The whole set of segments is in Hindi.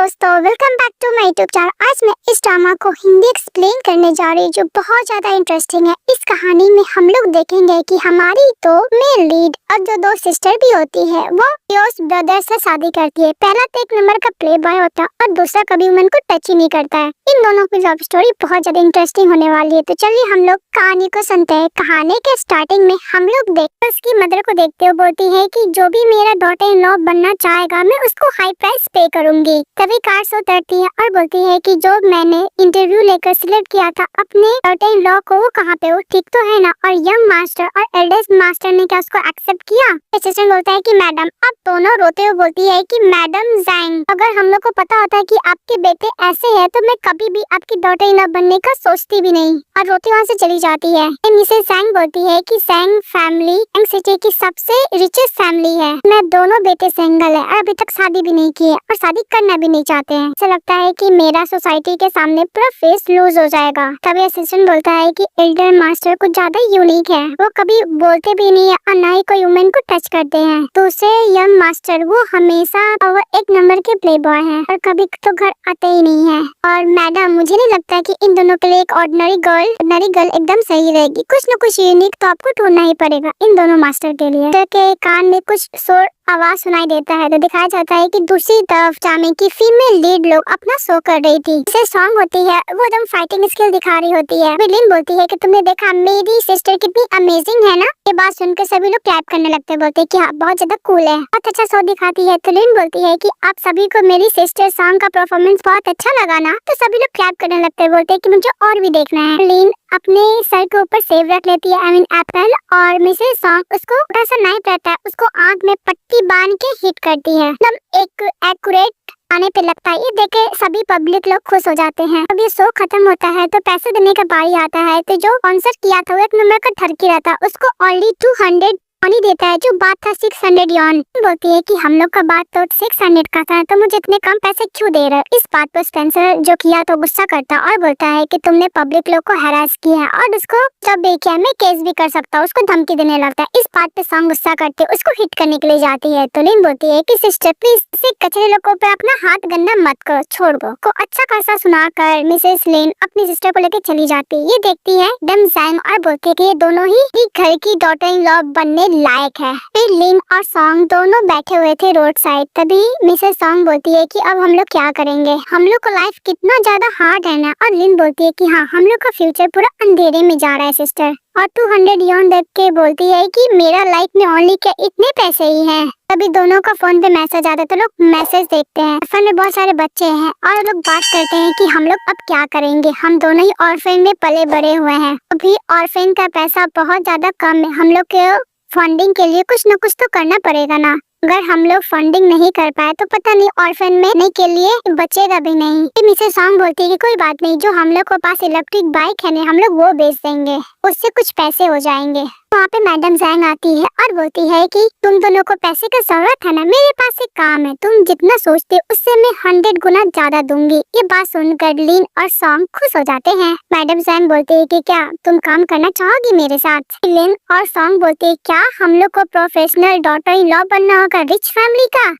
दोस्तों, welcome back to my YouTube channel. आज मैं इस ड्रामा को हिंदी एक्सप्लेन करने जा रही हूँ जो बहुत ज्यादा इंटरेस्टिंग है। इस कहानी में हम लोग देखेंगे कि हमारी तो मेन लीड और जो दो सिस्टर भी होती है वो योस ब्रदर से शादी करती है। पहला तो एक नंबर का प्ले बॉय होता है और दूसरा कभी वुमन को टच ही नहीं करता है। इन दोनों की लव स्टोरी बहुत ज्यादा इंटरेस्टिंग होने वाली है। तो चलिए हम लोग कहानी को सुनते हैं। कहानी के स्टार्टिंग में हम लोग देखते उसकी मदर को देखते हुए बोलती है कि जो भी मेरा डॉटर इन लॉ बनना चाहेगा मैं उसको हाई प्राइस पे करूंगी। तभी कार से उतरती है और बोलती है कि जो मैंने इंटरव्यू लेकर सिलेक्ट किया था अपने डॉटर इन लॉ को, वो कहाँ पे, वो ठीक तो है ना। और यंग मास्टर और एल्डेस्ट मास्टर ने क्या उसको एक्सेप्ट किया? असिस्टेंट बोलता है कि मैडम। अब दोनों रोते हुए बोलती है कि मैडम जैंग, अगर हम लोग को पता होता है कि आपके बेटे ऐसे है तो मैं कभी भी आपकी डॉटर इन लॉ बनने का सोचती भी नहीं। और रोते वहाँ से चली जाती है। मिसेस जैंग बोलती है कि जैंग फैमिली यंग सिटी की सबसे रिचेस्ट फैमिली है। मैं दोनों बेटे सिंगल है और अभी तक शादी भी नहीं की है और शादी करना भी नहीं चाहते हैं। ऐसा लगता है कि मेरा सोसाइटी के सामने पूरा फेस लूज हो जाएगा। तभी असिस्टेंट बोलता है कि एल्डर मास्टर कुछ ज्यादा यूनिक है, वो कभी बोलते भी नहीं है और ना ही कोई वुमेन को टच करते हैं। दूसरे यंग मास्टर वो हमेशा वो एक नंबर के प्ले बॉय है और कभी तो घर आते ही नहीं है। और मैडम मुझे नहीं लगता कि इन दोनों के लिए एक ऑर्डिनरी गर्ल एकदम सही रहेगी। कुछ न कुछ यूनिक तो आपको ढूंढना ही पड़ेगा इन दोनों मास्टर के लिए। तो के कान में कुछ शोर आवाज सुनाई देता है तो दिखाया जाता है कि दूसरी तरफ चामी की फीमेल लीड लोग अपना शो कर रही थी। इसे सॉन्ग होती है, वो एकदम फाइटिंग स्किल दिखा रही होती है। विलिन बोलती है कि तुमने देखा मेरी सिस्टर कितनी अमेजिंग है ना। ये बात सुनकर सभी लोग क्लैप करने लगते हैं, बोलते हैं कि हाँ बहुत ज्यादा कूल है, बहुत अच्छा शो दिखाती है। तो लिन बोलती है कि आप सभी को मेरी सिस्टर सॉन्ग का परफॉर्मेंस बहुत अच्छा लगा ना। तो सभी लोग क्लैप करने लगते हैं, बोलते हैं कि मुझे और भी देखना है। लिन अपने सर के ऊपर सेब रख लेती है, आई मीन एप्पल, और मिसेस सॉन्ग उसको थोड़ा सा नाइफ रहता है, उसको आंख में पट्टी बांध के हिट करती है। एकदम एक एक्यूरेट आने पे लगता है। ये देखे सभी पब्लिक लोग खुश हो जाते हैं। अब ये शो खत्म होता है तो पैसे देने का बारी आता है। तो जो कॉन्सर्ट किया था वो एक नंबर का ठरकी रहता है, उसको ओनली 200 मनी देता है। जो बात था 600 यॉन। बोलती है कि हम लोग का बात तो 600 का था तो मुझे इतने कम पैसे क्यों दे रहे? इस बात पर स्पेंसर जो किया तो गुस्सा करता और बोलता है कि तुमने पब्लिक लोग को हैरास किया है और उसको जब देखिए मैं केस भी कर सकता हूँ। उसको धमकी देने लगता है। इस बात पे सॉन्ग गुस्सा करते उसको हिट करने के लिए जाती है। तो लिन बोलती है कि सिस्टर प्लीज इसे कचरे लोगों पे अपना हाथ गंदा मत करो, छोड़ दो। को अच्छा खासा सुनाकर मिसेस लिन अपनी सिस्टर को लेकर चली जाती है। ये देखती है डम जैंग और बोलती है कि ये दोनों ही घर की डॉटर इन लॉ बनने लायक है। फिर लिन और सॉन्ग दोनों बैठे हुए थे रोड साइड। तभी मिसेस सॉन्ग बोलती है कि अब हम लोग क्या करेंगे, हम लोग को लाइफ कितना ज्यादा हार्ड है ना। और लिन बोलती है कि हाँ हम लोग का फ्यूचर पूरा अंधेरे में जा रहा है सिस्टर। और 200 यॉन देख के बोलती है कि मेरा लाइफ में ओनली क्या इतने पैसे ही हैं। तभी दोनों का फोन पे मैसेज आता है तो लोग मैसेज देखते हैं। ऑर्फन में बहुत सारे बच्चे हैं और लोग बात करते हैं कि हम लोग अब क्या करेंगे, हम दोनों ही ऑर्फन में पले बड़े हुए हैं। अभी ऑर्फन का पैसा बहुत ज्यादा कम है, हम लोग के फंडिंग के लिए कुछ न कुछ तो करना पड़ेगा ना। अगर हम लोग फंडिंग नहीं कर पाए तो पता नहीं ऑर्फन में नहीं के लिए बचेगा भी नहीं। मिसेस सॉन्ग बोलती है कि कोई बात नहीं, जो हम लोग के पास इलेक्ट्रिक बाइक है ना हम लोग वो बेच देंगे, उससे कुछ पैसे हो जाएंगे। वहाँ पे मैडम जैंग आती है और बोलती है कि तुम दोनों को पैसे का जरूरत है ना, मेरे पास एक काम है, तुम जितना सोचते हो उससे मैं 100 गुना ज्यादा दूंगी। ये बात सुनकर लिन और सॉन्ग खुश हो जाते हैं। मैडम जैंग बोलती है कि क्या तुम काम करना चाहोगी मेरे साथ? लिन और सॉन्ग बोलते हैं क्या हम लोग को प्रोफेशनल डॉटर इन लॉ बनना होगा रिच फैमिली का?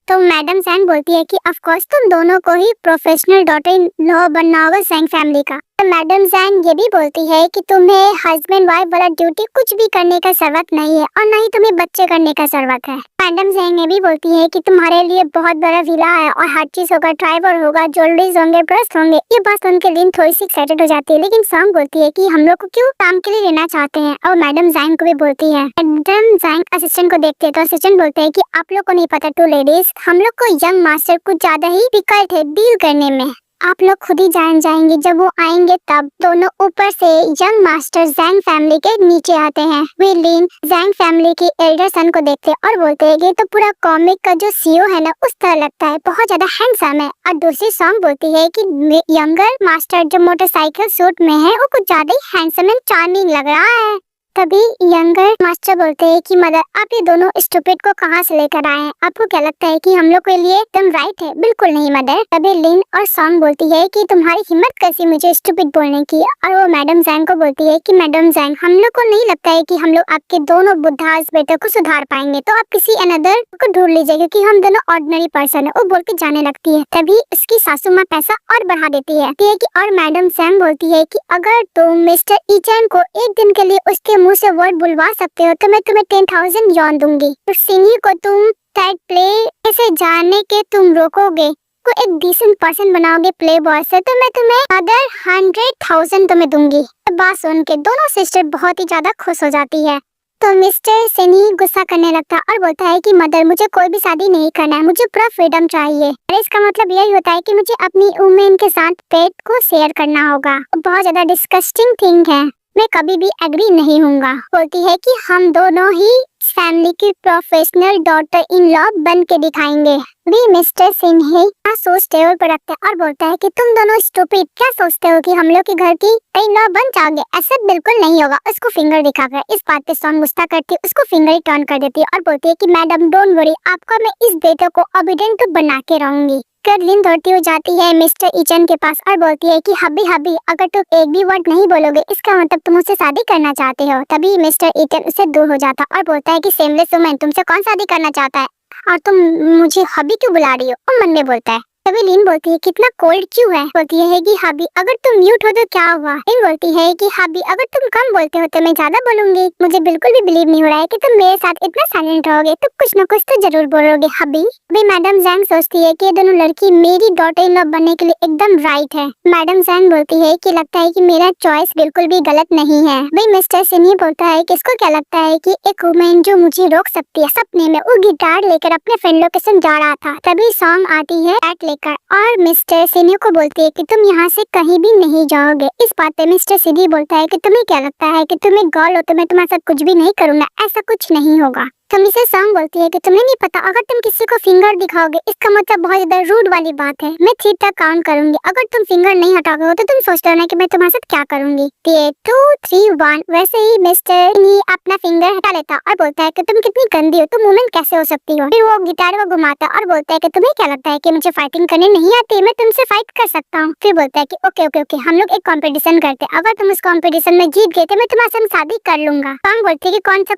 तो मैडम जैंग बोलती है कि ऑफ कोर्स तुम दोनों को ही प्रोफेशनल डॉटर इन लॉ बनना होगा जैंग फैमिली का। तो मैडम जैंग ये भी बोलती है कि तुम्हें हस्बैंड वाइफ वाला ड्यूटी कुछ भी करने का जरूरत नहीं है और न ही तुम्हें बच्चे करने का जरूरत है। मैडम जैंग ये भी बोलती है कि तुम्हारे लिए बहुत बड़ा विला है और हर चीज होगा, ड्राइवर होगा, ज्वेलरीज होंगे, ब्रश होंगे। ये बात सुन के लिन थोड़ी सी एक्साइटेड हो जाती है। लेकिन सॉन्ग बोलती है कि हम लोग को क्यों काम के लिए लेना चाहते हैं। और मैडम जैंग को भी बोलती है। मैडम जैंग असिस्टेंट को देखते हैं तो असिस्टेंट बोलते हैं कि आप लोग को नहीं पता टू लेडीज, हम लोग को यंग मास्टर कुछ ज्यादा ही डिफिकल्ट है डील करने में, आप लोग खुद ही जान जाएंगे जब वो आएंगे तब। दोनों ऊपर से यंग मास्टर जैंग फैमिली के नीचे आते हैं। वे लिन जैंग फैमिली के एल्डर सन को देखते हैं और बोलते हैं कि तो पूरा कॉमिक का जो सीईओ है ना उस तरह लगता है, बहुत ज्यादा हैंडसम है। और दूसरी सॉन्ग बोलती है कि यंगर मास्टर जो मोटरसाइकिल सूट में है वो कुछ ज्यादा ही हैंडसम एंड चार्मिंग लग रहा है। तभी यंगर मास्टर बोलते हैं कि मदर, आप ये दोनों स्टूपिड को कहाँ से लेकर आए हैं? आपको क्या लगता है कि हम लोग के लिए एकदम राइट है? बिल्कुल नहीं मदर। तभी लिन और सॉन्ग बोलती है कि तुम्हारी हिम्मत कैसी मुझे स्टूपिड बोलने की। और वो मैडम जैंग को बोलती है कि मैडम जैंग, हम लोग को नहीं लगता है कि हम लोग आपके दोनों बुद्धास बेटों को सुधार पाएंगे, तो आप किसी अनदर को ढूंढ लीजिए क्योंकि हम दोनों ऑर्डिनरी पर्सन है। वो बोल के जाने लगती है। तभी उसकी सासू माँ पैसा और बढ़ा देती है कि और मैडम जैंग बोलती है कि अगर तुम मिस्टर ईचन को एक दिन के लिए उसके मुंह से वर्ड बुलवा सकते हो तो मैं तुम्हें 10,000 यॉन दूंगी। तो सिनी को तुम थर्ड प्ले से जाने के तुम रोकोगे, को एक डिसेंट पर्सन बनाओगे प्ले बॉय से, तो मैं तुम्हें अदर 100,000 तुम्हें दूंगी। बात सुन के दोनों सिस्टर बहुत ही ज्यादा खुश हो जाती है। तो मिस्टर सिनी गुस्सा करने लगता और बोलता है कि मदर, मुझे कोई भी शादी नहीं करना है, मुझे पूरा फ्रीडम चाहिए। और इसका मतलब यही होता है कि मुझे अपनी वुमेन के साथ पेट को शेयर करना होगा। बहुत ज्यादा डिस्कस्टिंग थिंग है, मैं कभी भी एग्री नहीं होऊंगा। बोलती है कि हम दोनों ही फैमिली की प्रोफेशनल डॉटर इन लॉ बन के दिखाएंगे। भी मिस्टर सिन्हे क्या सोचते हो पर रखते और बोलता है कि तुम दोनों स्टूपिड, क्या सोचते हो कि हम लोग के घर की इन लॉ बन जाओगे? ऐसा बिल्कुल नहीं होगा। उसको फिंगर दिखाकर इस बात पे सॉन्ग गुस्सा करती है, उसको फिंगर ही टर्न कर देती है और बोलती है कि मैडम डोंट वरी, आपको मैं इस बेटे को ओबीडिएंट तो बना के रहूंगी। लिन दौड़ती हो जाती है मिस्टर ईचन के पास और बोलती है कि हबी हबी, अगर तुम एक भी वर्ड नहीं बोलोगे इसका मतलब तुम मुझसे शादी करना चाहते हो। तभी मिस्टर ईचन उससे दूर हो जाता और बोलता है कि सेमलेस वुमन, तुमसे कौन शादी करना चाहता है और तुम मुझे हबी क्यों बुला रही हो? और मन में बोलता है। तभी लिन बोलती है कितना कोल्ड क्यों है? बोलती है कि हबी अगर तुम म्यूट हो तो क्या हुआ? लिन बोलती है कि हबी अगर तुम कम बोलते हो तो मैं ज्यादा बोलूंगी। मुझे बिल्कुल भी बिलीव नहीं हो रहा है कि तुम मेरे साथ इतना साइलेंट रहोगे, तुम कुछ न कुछ तो जरूर बोलोगे हबी। अभी मैडम जैंग सोचती है कि ये दोनों लड़की मेरी डॉटर इन लॉ बनने के लिए एकदम राइट है। मैडम जैंग बोलती है कि लगता है कि मेरा चॉइस बिल्कुल भी गलत नहीं है। भाई मिस्टर सिन्ही बोलता है कि इसको क्या लगता है कि एक वुमेन जो मुझे रोक सकती है? सपने में वो गिटार लेकर अपने फ्रेंड लोकेशन जा रहा था। तभी सॉन्ग आती है बैट लेकर और मिस्टर सिन्ही को बोलती है कि तुम यहाँ से कहीं भी नहीं जाओगे। इस बात पे मिस्टर सिन्ही बोलता है कि तुम्हें क्या लगता है कि तुम एक गर्ल हो तो मैं तुम्हारे साथ कुछ भी नहीं करूंगा? ऐसा कुछ नहीं होगा। तो मिसेस सॉन्ग बोलती है कि तुम्हें नहीं पता, अगर तुम किसी को फिंगर दिखाओगे इसका मतलब बहुत ज्यादा रूड वाली बात है। मैं 3 तक काउंट करूंगी, अगर तुम फिंगर नहीं हटाओगे हो तो तुम सोचते हो ना कि मैं तुम्हारे साथ क्या करूंगी। 2 3 1 वैसे ही मिस्टर सिन्ही अपना फिंगर हटा लेता और बोलता है कि तुम कितनी गंदी हो, तुम वुमेन कैसे हो सकती हो? फिर वो गिटार को घुमाता और बोलता है कि तुम्हें क्या लगता है कि मुझे फाइटिंग करने नहीं आती, मैं तुमसे फाइट कर सकता हूँ। फिर बोलता है कि ओके ओके ओके, हम लोग एक कंपटीशन करते हैं, अगर तुम उस कंपटीशन में जीत गए तो मैं तुम्हारे साथ शादी कर लूंगा। सॉन्ग बोलती है कि कौन सा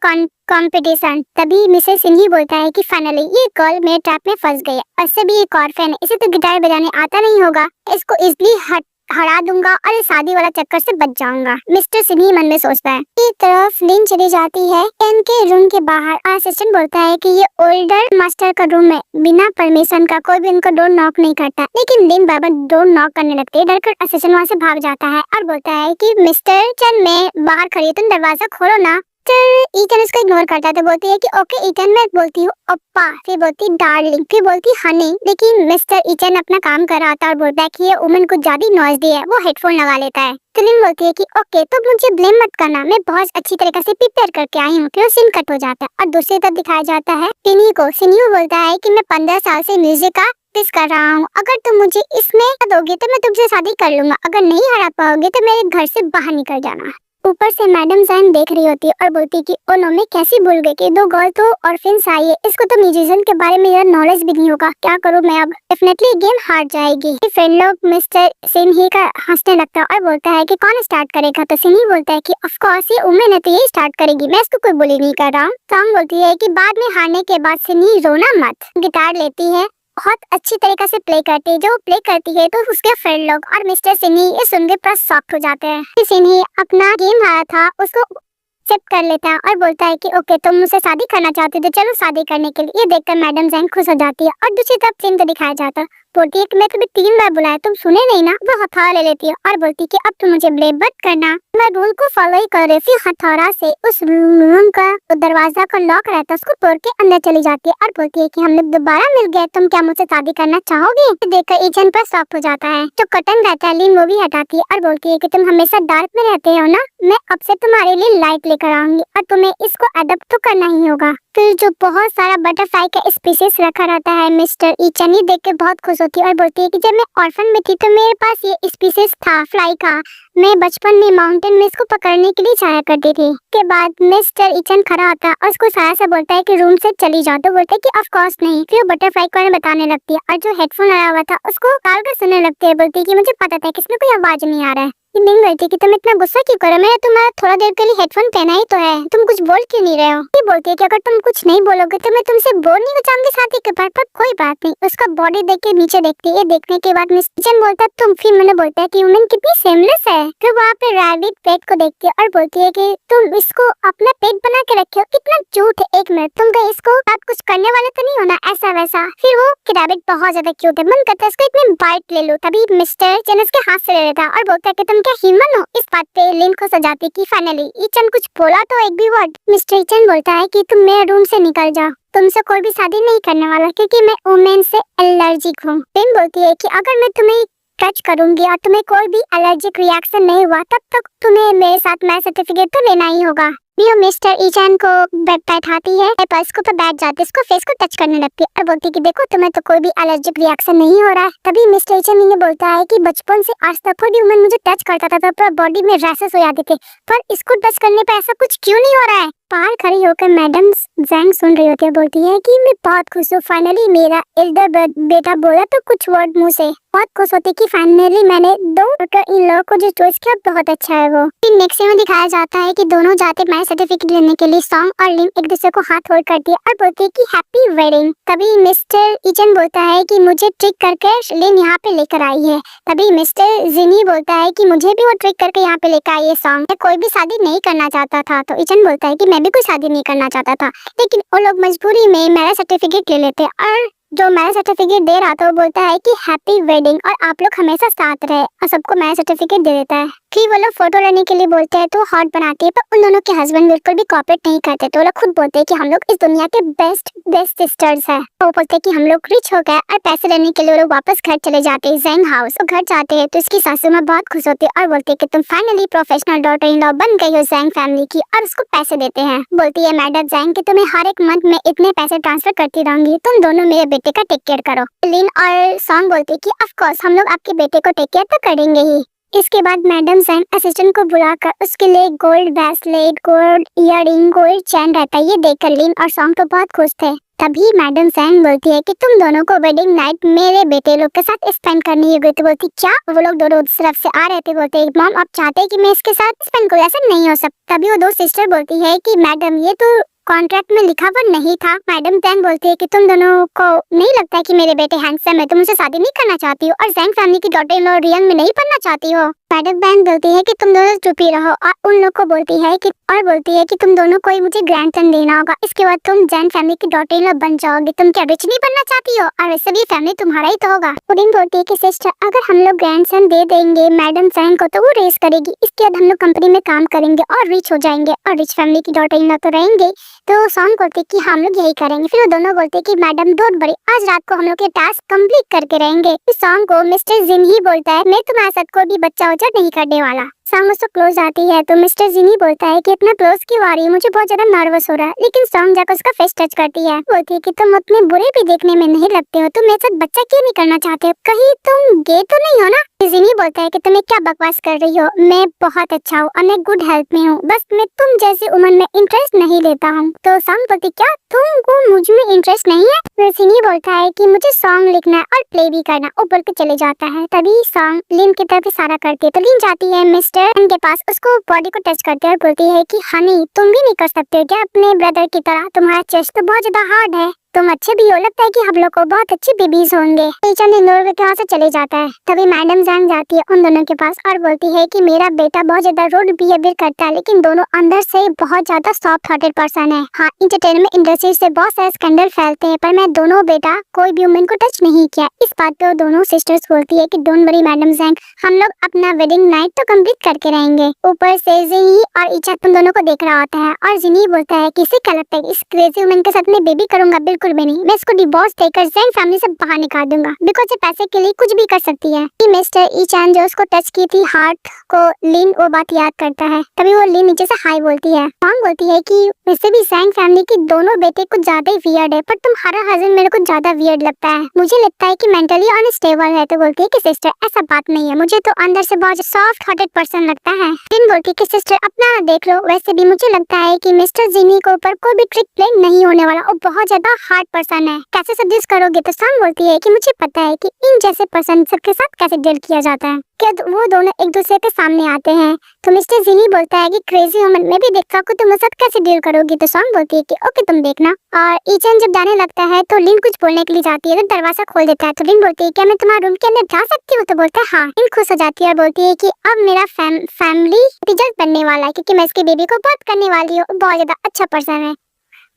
कंपटीशन? तभी मिसेस सिन्ही बोलता है कि फाइनली ये गर्ल मेरे ट्रैप में फंस गई है, उससे भी एक ऑर्फन है, इसे तो गिटार बजाने आता नहीं होगा, इसको इजली हरा दूंगा और इस शादी वाला चक्कर से बच जाऊंगा। मिस्टर सिन्ही मन में सोचता है। एक तरफ लिन चली जाती है इनके रूम के बाहर। असिस्टेंट बोलता है कि ये ओल्डर मास्टर का रूम है, बिना परमिशन का कोई भी इनको डोर नॉक नहीं करता, लेकिन लिन बार डोर नॉक करने लगती है। डरकर असिस्टेंट वहाँ से भाग जाता है और बोलता है कि मिस्टर चन मैं बाहर खड़ी हूँ, तुम दरवाजा खोलो ना। ईटन उसको इग्नोर करता है तो बोलती है कि ओके ईटन, मैं बोलती हूँ ओप्पा, फिर बोलती डार्लिंग, फिर बोलती हनी। लेकिन मिस्टर ईटन अपना काम कर रहा था और बोलता है कि ये वुमन को ज्यादा नॉइज दी है, वो हेडफोन लगा लेता है। तो लिन बोलती है कि ओके तो मुझे ब्लेम मत करना, मैं बहुत अच्छी तरीके से प्रिपेयर करके आई हूँ। फिर सीन कट हो जाता है और दूसरी तरफ दिखाया जाता है सिन्ही को। सिन्ही बोलता है कि मैं 15 साल से म्यूजिक का प्रैक्टिस कर रहा हूँ, अगर तुम मुझे इसमें दोगे तो मैं तुमसे शादी कर लूंगा, अगर नहीं हरा पाओगे तो मेरे घर से बाहर निकल जाना। ऊपर से मैडम जैन देख रही होती है और बोलती कि ओ नो, मैं कैसी भूल गई कि 2 गर्ल तो ऑर्फन्स आई है, इसको तो म्यूजिशियन के बारे में यार नॉलेज भी नहीं होगा, क्या करूँ मैं अब? डेफिनेटली गेम हार जाएगी। फ्रेंड लोग मिस्टर सिन्ही का हंसने लगता है और बोलता है कि कौन स्टार्ट करेगा? तो सिन्ही बोलता है कि ऑफ कोर्स ये वुमेन है तो ये स्टार्ट करेगी, मैं इसको कोई बुली नहीं कर रहा हूँ। सॉन्ग बोलती है कि बाद में हारने के बाद सिन्ही रोना मत। गिटार लेती है, बहुत अच्छी तरीके से प्ले करती है, जो प्ले करती है तो उसके फ्रेंड लोग और मिस्टर सिन्ही ये सुन के पूरा शॉक हो जाते हैं। सिन्ही अपना गेम हारा था उसको एक्सेप्ट कर लेता है और बोलता है कि ओके तुम मुझसे शादी करना चाहते थे, चलो शादी करने के लिए। ये देखकर मैडम जैंग खुश हो जाती है और दूसरी तरफ सीन तो दिखाया जाता है। बोलती है कि मैं तुम्हें 3 बार बुलाया, तुम सुने नहीं ना। वो हथौड़ा ले लेती है और बोलती है कि अब तुम मुझे ब्लेम मत करना, मैं रूल को फॉलो ही कर रही। फिर हथौड़ा से उस रूम का दरवाजा का लॉक रहता है उसको तोड़ के अंदर चली जाती है और बोलती है कि हम लोग दोबारा मिल गए, तुम क्या मुझसे शादी करना चाहोगे? देखकर ईचन पर शॉक हो जाता है। जो कर्टन रहता है लिन वो भी हटाती है और बोलती है कि तुम हमेशा डार्क में रहते हो ना, मैं अब से तुम्हारे लिए लाइट लेकर आऊंगी और तुम्हें इसको अडॉप्ट तो करना ही होगा। फिर जो बहुत सारा बटरफ्लाई का स्पीसीज रखा रहता है, मिस्टर ईचन ये देख के बहुत खुश होती है और बोलती है कि जब मैं ऑर्फन में थी तो मेरे पास ये स्पीसीज था फ्लाई का। मैं बचपन में माउंटेन में इसको पकड़ने के लिए जाया करती थी। के बाद मिस्टर ईचन खड़ा होता है और उसको साया से बोलता है कि रूम से चली जाओ, तो बोलते है कि ऑफ कोर्स नहीं। फिर वो बटरफ्लाई को बताने लगती है और जो हेडफोन आया हुआ था उसको डाल कर सुनने लगती है। बोलती है कि मुझे पता था कि इसमें कोई आवाज नहीं आ रहा है। नहीं बोलती कि तुम इतना गुस्सा क्यों करो, मैंने तुम्हारा थोड़ा देर के लिए हेडफोन पहना ही तो है, तुम कुछ बोल क्यों नहीं रहे हो। ये बोलती है कि अगर तुम कुछ नहीं बोलोगे तो मैं तुमसे बोल नहीं चाहूंगी साथी के पर कोई बात नहीं। उसका बॉडी देख के नीचे देखती है। देखने के बाद मिस्टर ईचन बोलता है तुम, फिर मैंने बोलता है कि वुमेन कितनी सेमलेस है। फिर वहाँ पे रैबिट पेट को देखती है और बोलती है कि तुम इसको अपना पेट बना के रखे हो, कितना झूठ है। एक मिनट, तुम कहीं इसको आप कुछ करने वाले तो नहीं होना ऐसा वैसा। फिर वो रैबिट बहुत ज्यादा क्यूट है, मन करता है इसको एक बाइट ले लो। तभी मिस्टर ईचन उसके हाथ से ले लेता है और बोलता है कि तुम क्या ह्यूमन हो। इस बात पे लिन को सजाती कि फाइनली ईचन कुछ बोला तो एक भी वर्ड। मिस्टर ईचन बोलता है कि तुम मेरे रूम से निकल जाओ, तुमसे कोई भी शादी नहीं करने वाला क्योंकि मैं वुमेन से एलर्जिक हूँ। लिन बोलती है कि अगर मैं तुम्हें टच करूंगी और तुम्हें कोई भी एलर्जिक रिएक्शन नहीं हुआ तब तक तुम्हें मेरे साथ मैरिज सर्टिफिकेट तो लेना ही होगा। वो मिस्टर ईचन को बेड पे बैठाती है, उसको पे बैठ जाती है, इसको फेस को टच करने लगती है और बोलती है कि देखो तुम्हें तो कोई भी एलर्जिक रिएक्शन नहीं हो रहा है। तभी मिस्टर ईचन ये बोलता है कि बचपन से आज तक कोई भी वुमन मुझे टच करता था तो पूरा बॉडी में रैशेस हो जाते थे, पर इसको टच करने पे ऐसा कुछ क्यों नहीं हो रहा है। बाहर खड़ी होकर मैडम जैंग सुन रही होती है, बोलती है कि मैं बहुत खुश हूँ, फाइनली मेरा एल्डर बेटा बोला तो कुछ वर्ड मुंह से। बहुत खुश होती कि फाइनली मैंने दो इन लोगों को जो चॉइस किया बहुत अच्छा है। वो फिर नेक्स्ट में दिखाया जाता है कि दोनों जाते मैरिज सर्टिफिकेट लेने के लिए सॉन्ग और लिन एक दूसरे को हाथ होल्ड करती है और बोलती है कि हैप्पी वेडिंग। तभी मिस्टर ईचन बोलता है कि मुझे ट्रिक करके लिन यहाँ पे लेकर आई है। तभी मिस्टर जिनी बोलता है कि मुझे भी वो ट्रिक करके यहाँ पे लेकर आई है सॉन्ग, मैं कोई भी शादी नहीं करना चाहता था। तो ईचन बोलता है कि मैं भी कोई शादी नहीं करना चाहता था, लेकिन वो लोग मजबूरी में मैरिज सर्टिफिकेट ले लेते और जो मैरिज सर्टिफिकेट दे रहा था वो बोलता है कि हैप्पी वेडिंग और आप लोग हमेशा साथ रहे और सबको मैरिज सर्टिफिकेट दे देता है। फिर वो लोग फोटो लेने के लिए बोलते हैं तो हॉट बनाती है, पर उन दोनों के हस्बैंड बिल्कुल भी कोऑपरेट नहीं करते। तो वो लोग खुद बोलते हैं कि हम लोग इस दुनिया के बेस्ट सिस्टर्स है। वो बोलते हैं कि हम लोग रिच हो गए और पैसे लेने के लिए वो लोग वापस घर चले जाते हैं जैंग हाउस। वो घर जाते हैं तो इसकी सासू माँ बहुत खुश होती है और बोलती है कि तुम finally professional daughter in law बन गई हो जैंग फैमिली की, और उसको पैसे देते हैं। बोलती है मैडम जैंग कि तुम्हें हर एक मंथ में इतने पैसे ट्रांसफर करती रहूंगी, तुम दोनों मेरे बेटे का टेक केयर करो। लिन और सॉन्ग बोलती है कि ऑफ कोर्स हम लोग आपके बेटे को टेक केयर तो करेंगे ही। इसके बाद मैडम जैंग असिस्टेंट को बुलाकर उसके लिए gold bracelet, gold earring, gold chain रहता है। ये देखकर लिन और सॉन्ग तो बहुत खुश थे। तभी मैडम जैंग बोलती है कि तुम दोनों को वेडिंग नाइट मेरे बेटे लोग के साथ स्पेंड करनी है। तो बोलती क्या? वो लोग दोनों तरफ से आ रहे थे। बोलते मॉम आप चाहते हैं कि मैं इसके साथ स्पेंड करूं, ऐसा नहीं हो सकता। तभी वो दो सिस्टर बोलती है कि मैडम ये तो कॉन्ट्रैक्ट में लिखा हुआ नहीं था। मैडम जैंग बोलती है कि तुम दोनों को नहीं लगता है कि मेरे बेटे हैंडसम है, तुम मुझसे शादी नहीं करना चाहती हो और जैंग फैमिली की डॉटर इन लॉ रियंग में नहीं पढ़ना चाहती हो। मैडम जैंग बोलती है कि तुम दोनों चुप ही रहो और उन लोग को बोलती है कि तुम दोनों को ही मुझे ग्रैंडसन देना होगा, इसके बाद तुम जैंग फैमिली की डॉटर इन लॉ बन जाओगी। तुम क्या रिच नहीं बनना चाहती हो? और वैसे भी फैमिली तुम्हारा ही तो होगा। पुडिंग बोलती है कि सिस्टर अगर हम लोग ग्रैंडसन दे देंगे मैडम जैंग को तो वो रेस करेगी, इसके बाद हम लोग कंपनी में काम करेंगे और रिच हो जाएंगे और रिच फैमिली की डॉटर इन लॉ तो रहेंगे। तो सॉन्ग बोलते कि हम लोग यही करेंगे। फिर वो दोनों बोलते कि मैडम डोंट वरी, आज रात को हम लोग ये टास्क कंप्लीट करके रहेंगे। इस सॉन्ग को मिस्टर जिन ही बोलता है मैं तुम्हारे साथ कोई भी बच्चा वच्चा नहीं करने वाला। सॉन्ग उसको क्लोज आती है तो मिस्टर जिनी बोलता है कि इतना क्लोज क्यों आ रही है, मुझे बहुत ज्यादा नर्वस हो रहा है। लेकिन सॉन्ग जाकर उसका फेस टच करती है, बोलती है कि तुम उतने बुरे भी देखने में नहीं लगते हो, तुम मेरे साथ बच्चा क्यों नहीं करना चाहते हो, कहीं तुम गे तो नहीं हो ना। जिनी बोलता है कि तुम्हें क्या बकवास कर रही हो, मैं बहुत अच्छा हूँ और मैं गुड हेल्थ में हूँ, बस मैं तुम जैसी उम्र में इंटरेस्ट नहीं लेता हूँ। तो सॉन्ग बोलती क्या तुमको मुझ में इंटरेस्ट नहीं है? फिर जिनी बोलता है कि मुझे सॉन्ग लिखना है और प्ले भी करना, वो बोल के चले जाता है। तभी सॉन्ग लिन की तरफ इशारा करती है तो लिन जाती है मिस्टर के पास, उसको बॉडी को टच करते हैं और बोलती है कि हनी तुम भी नहीं कर सकते क्या अपने ब्रदर की तरह, तुम्हारा चेस्ट तो बहुत ज्यादा हार्ड है, तुम अच्छे भी हो, लगता है कि हम लोग को बहुत अच्छे बेबीज होंगे। टीचर इग्नोर करके वहाँ से चले जाता है। तभी मैडम जैंग जाती है उन दोनों के पास और बोलती है कि मेरा बेटा बहुत ज्यादा रूड बिहेवियर करता है, लेकिन दोनों अंदर से बहुत ज्यादा सॉफ्ट हार्टेड पर्सन है। हाँ इंटरटेनमेंट इंडस्ट्री से बहुत सारे स्कैंडल फैलते हैं, पर मैं दोनों बेटा कोई भी वुमेन को टच नहीं किया। इस बात पे वो दोनों सिस्टर्स बोलती है कि डोंट वरी मैडम जैंग, हम लोग अपना वेडिंग नाइट तो कंप्लीट करके रहेंगे। ऊपर से जिनी और इचा तुम दोनों को देख रहा होता है और जिनी बोलता है कि इसे क्या लगता है इस क्रेजी वुमेन के साथ मैं बेबी करूंगा, बिल्कुल भी नहीं, मैं इसको डिवोर्स देकर जैंग फैमिली से बाहर निकाल दूंगा, बिकॉज ये पैसे के लिए कुछ भी कर सकती है। मिस्टर ई चैन जो उसको टच की थी हार्ट को, लिन वो बात याद करता है। तभी वो लिन नीचे से हाई बोलती है। सॉन्ग बोलती है कि वैसे भी जैंग फैमिली की दोनों बेटे कुछ ज्यादा ही वियर्ड है, पर तुम्हारा हस्बैंड मेरे को ज्यादा वियर्ड लगता है, मुझे लगता है कि मेंटली अनस्टेबल है। तो बोलती है कि सिस्टर ऐसा बात नहीं है, मुझे तो अंदर से बहुत सॉफ्ट हार्टेड पर्सन लगता है। लिन बोलती है कि सिस्टर अपना देख लो, वैसे भी मुझे लगता है कि मिस्टर जिनी के ऊपर कोई भी ट्रिक प्ले नहीं होने वाला, वो बहुत ज्यादा हार्ड पर्सन है, कैसे सजेस्ट करोगे। तो सॉन्ग बोलती है कि मुझे पता है कि इन जैसे पर्सन सबके साथ कैसे डील किया जाता है, क्या वो दोनों एक दूसरे के सामने आते हैं। तो मिस्टर जिनी बोलता है कि क्रेजी वुमन, मैं भी देखता हूँ तुम साथ कैसे डील करोगी। तो सॉन्ग बोलती है कि ओके तुम देखना। और ईचन जब जाने लगता है तो लिन कुछ बोलने के लिए जाती है तो दरवाजा खोल देता है। तो लिन बोलती है क्या मैं तुम्हारे रूम के अंदर जा सकती हूँ। तो बोलता है हाँ। लिन खुश हो जाती है और बोलती है कि अब मेरा फैमिली रिजल्ट बनने वाला है, क्योंकि मैं इसकी बेबी को बहुत करने वाली हूँ, बहुत ज्यादा अच्छा पर्सन है,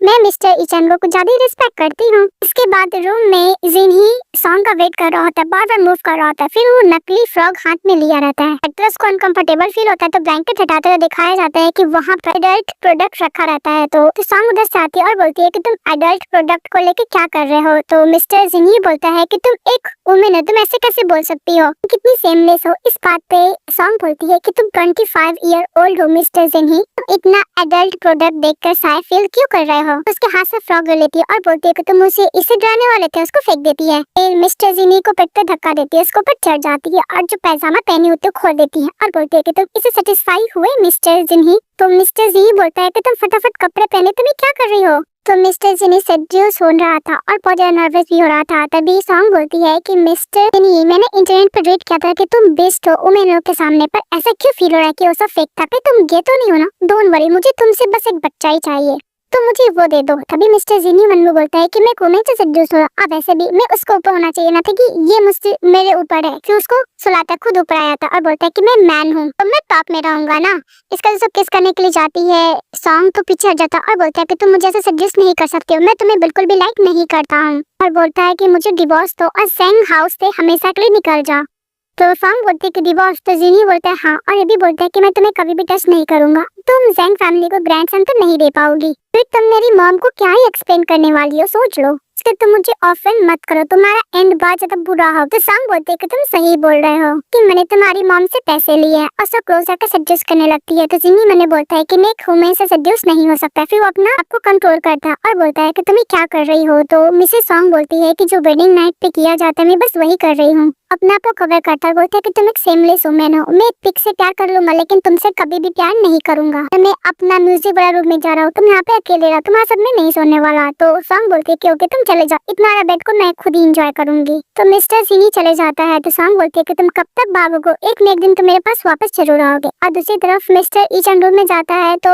मैं मिस्टर ईचन को कुछ ज्यादा ही रिस्पेक्ट करती हूँ। इसके बाद रूम में जिनही सॉन्ग का वेट कर रहा होता है, बार बार मूव कर रहा होता है, फिर वो नकली फ्रॉग हाथ में लिया रहता है। एक्ट्रेस को अनकंफर्टेबल फील होता है तो ब्लैंकेट हटाते हुए दिखाया जाता है कि वहाँ पर एडल्ट प्रोडक्ट रखा रहता है। तो सॉन्ग उधर से आती है और बोलती है कि तुम एडल्ट प्रोडक्ट को लेके क्या कर रहे हो। तो मिस्टर जिनही बोलता है कि तुम एक वुमेन हो, तुम ऐसे कैसे बोल सकती हो, कितनी सेमलेस हो। इस बात पे सॉन्ग बोलती है कि तुम 25 ईयर ओल्ड हो मिस्टर जिनही, इतना एडल्ट प्रोडक्ट देखकर शायद फील क्यों कर रहे हो। उसके हाथ से फ्रॉग ले लेती है और बोलती है कि तुम उसे इससे डराने वाले थे, उसको फेंक देती है। फिर मिस्टर जिनी को पेट पे धक्का देती है, उसके ऊपर चढ़ जाती है और जो पैजामा पहनी होती है खोल देती है और बोलती है कि तुम इससे सेटिस्फाई हुए मिस्टर जिनी। तो मिस्टर जिनी बोलता है कि तुम फटाफट कपड़े पहने, तुम क्या कर रही हो। तो मिस्टर जिनी सेड्यूस हो रहा था और बहुत ज्यादा नर्वस भी हो रहा था। तभी सॉन्ग बोलती है कि मिस्टर जिनी, मैंने इंटरनेट पर रीड किया था कि तुम बेस्ट हो वुमेन के सामने, पर ऐसा क्यों फील हो रहा है कि वो सब फेक था, तुम गे तो नहीं हो ना। डोंट वरी, मुझे तुमसे बस एक बच्चा ही चाहिए, तो मुझे वो दे दो। तभी मिस्टर जिनी मन में बोलता है कि मैं वुमेन से सेड्यूस हो रहा, अब ऐसे भी मैं उसको ऊपर होना चाहिए ना था कि ये मुझसे मेरे ऊपर है। फिर उसको सुलाता खुद ऊपर आया था और बोलता है कि मैं मैन हूँ तो मैं टॉप में रहूंगा ना। इसका जो किस करने के लिए जाती है सॉन्ग तो पीछे हट जाता और बोलता है कि तुम मुझे ऐसे सेड्यूस नहीं कर सकते हो, मैं तुम्हें बिल्कुल भी लाइक नहीं करता हूँ। और बोलता है कि मुझे डिवोर्स दो और जैंग हाउस से हमेशा के लिए निकल जाओ। तो सॉन्ग बोलती है कि डिवोर्स। तो जिनी बोलता है हाँ, और ये भी बोलता है कि मैं तुम्हें कभी भी टच नहीं करूंगा, तुम जैंग फैमिली को ग्रैंडसन तो नहीं दे पाओगी, फिर तुम मेरी मॉम को क्या ही एक्सप्लेन करने वाली हो, सोच लो। इसके तुम मुझे ऑफेंड मत करो, तुम्हारा एंड बहुत ज्यादा बुरा हो। तो सॉन्ग बोलते है कि तुम सही बोल रहे हो कि मैंने तुम्हारी मॉम से पैसे लिए हैं, और सब क्लोज आकर सजेस्ट करने लगती है। तो जिनी मैंने बोलता है कि मैं एक वुमेन से सजेस्ट नहीं हो सकता, फिर वो अपना आपको कंट्रोल करता है और बोलता है कि तुम्हें क्या कर रही हो। तो मिसेस सॉन्ग बोलती है कि जो वेडिंग नाइट पे किया जाता है मैं बस वही कर रही हूँ, अपने आप को कवर करता है। बोलता है कि तुम एक सेमलेस वुमेन हो, मैं एक पिक से प्यार कर लूंगा लेकिन तुमसे कभी भी प्यार नहीं करूंगा, मैं अपना म्यूजिक वाला रूम में जा रहा हूँ, तुम यहाँ पे अकेले रहो, तुम्हारे साथ में नहीं सोने वाला। तो सॉन्ग बोलती है कि ओके तुम चले जाओ, इतना बेड को मैं खुद ही एंजॉय करूंगी। तो मिस्टर जिनी चले जाता है। तो सॉन्ग बोलती है कि तुम कब तक भागोगे, एक न एक दिन तो मेरे पास वापस जरूर आओगे। और दूसरी तरफ मिस्टर ईचन रूम में जाता है तो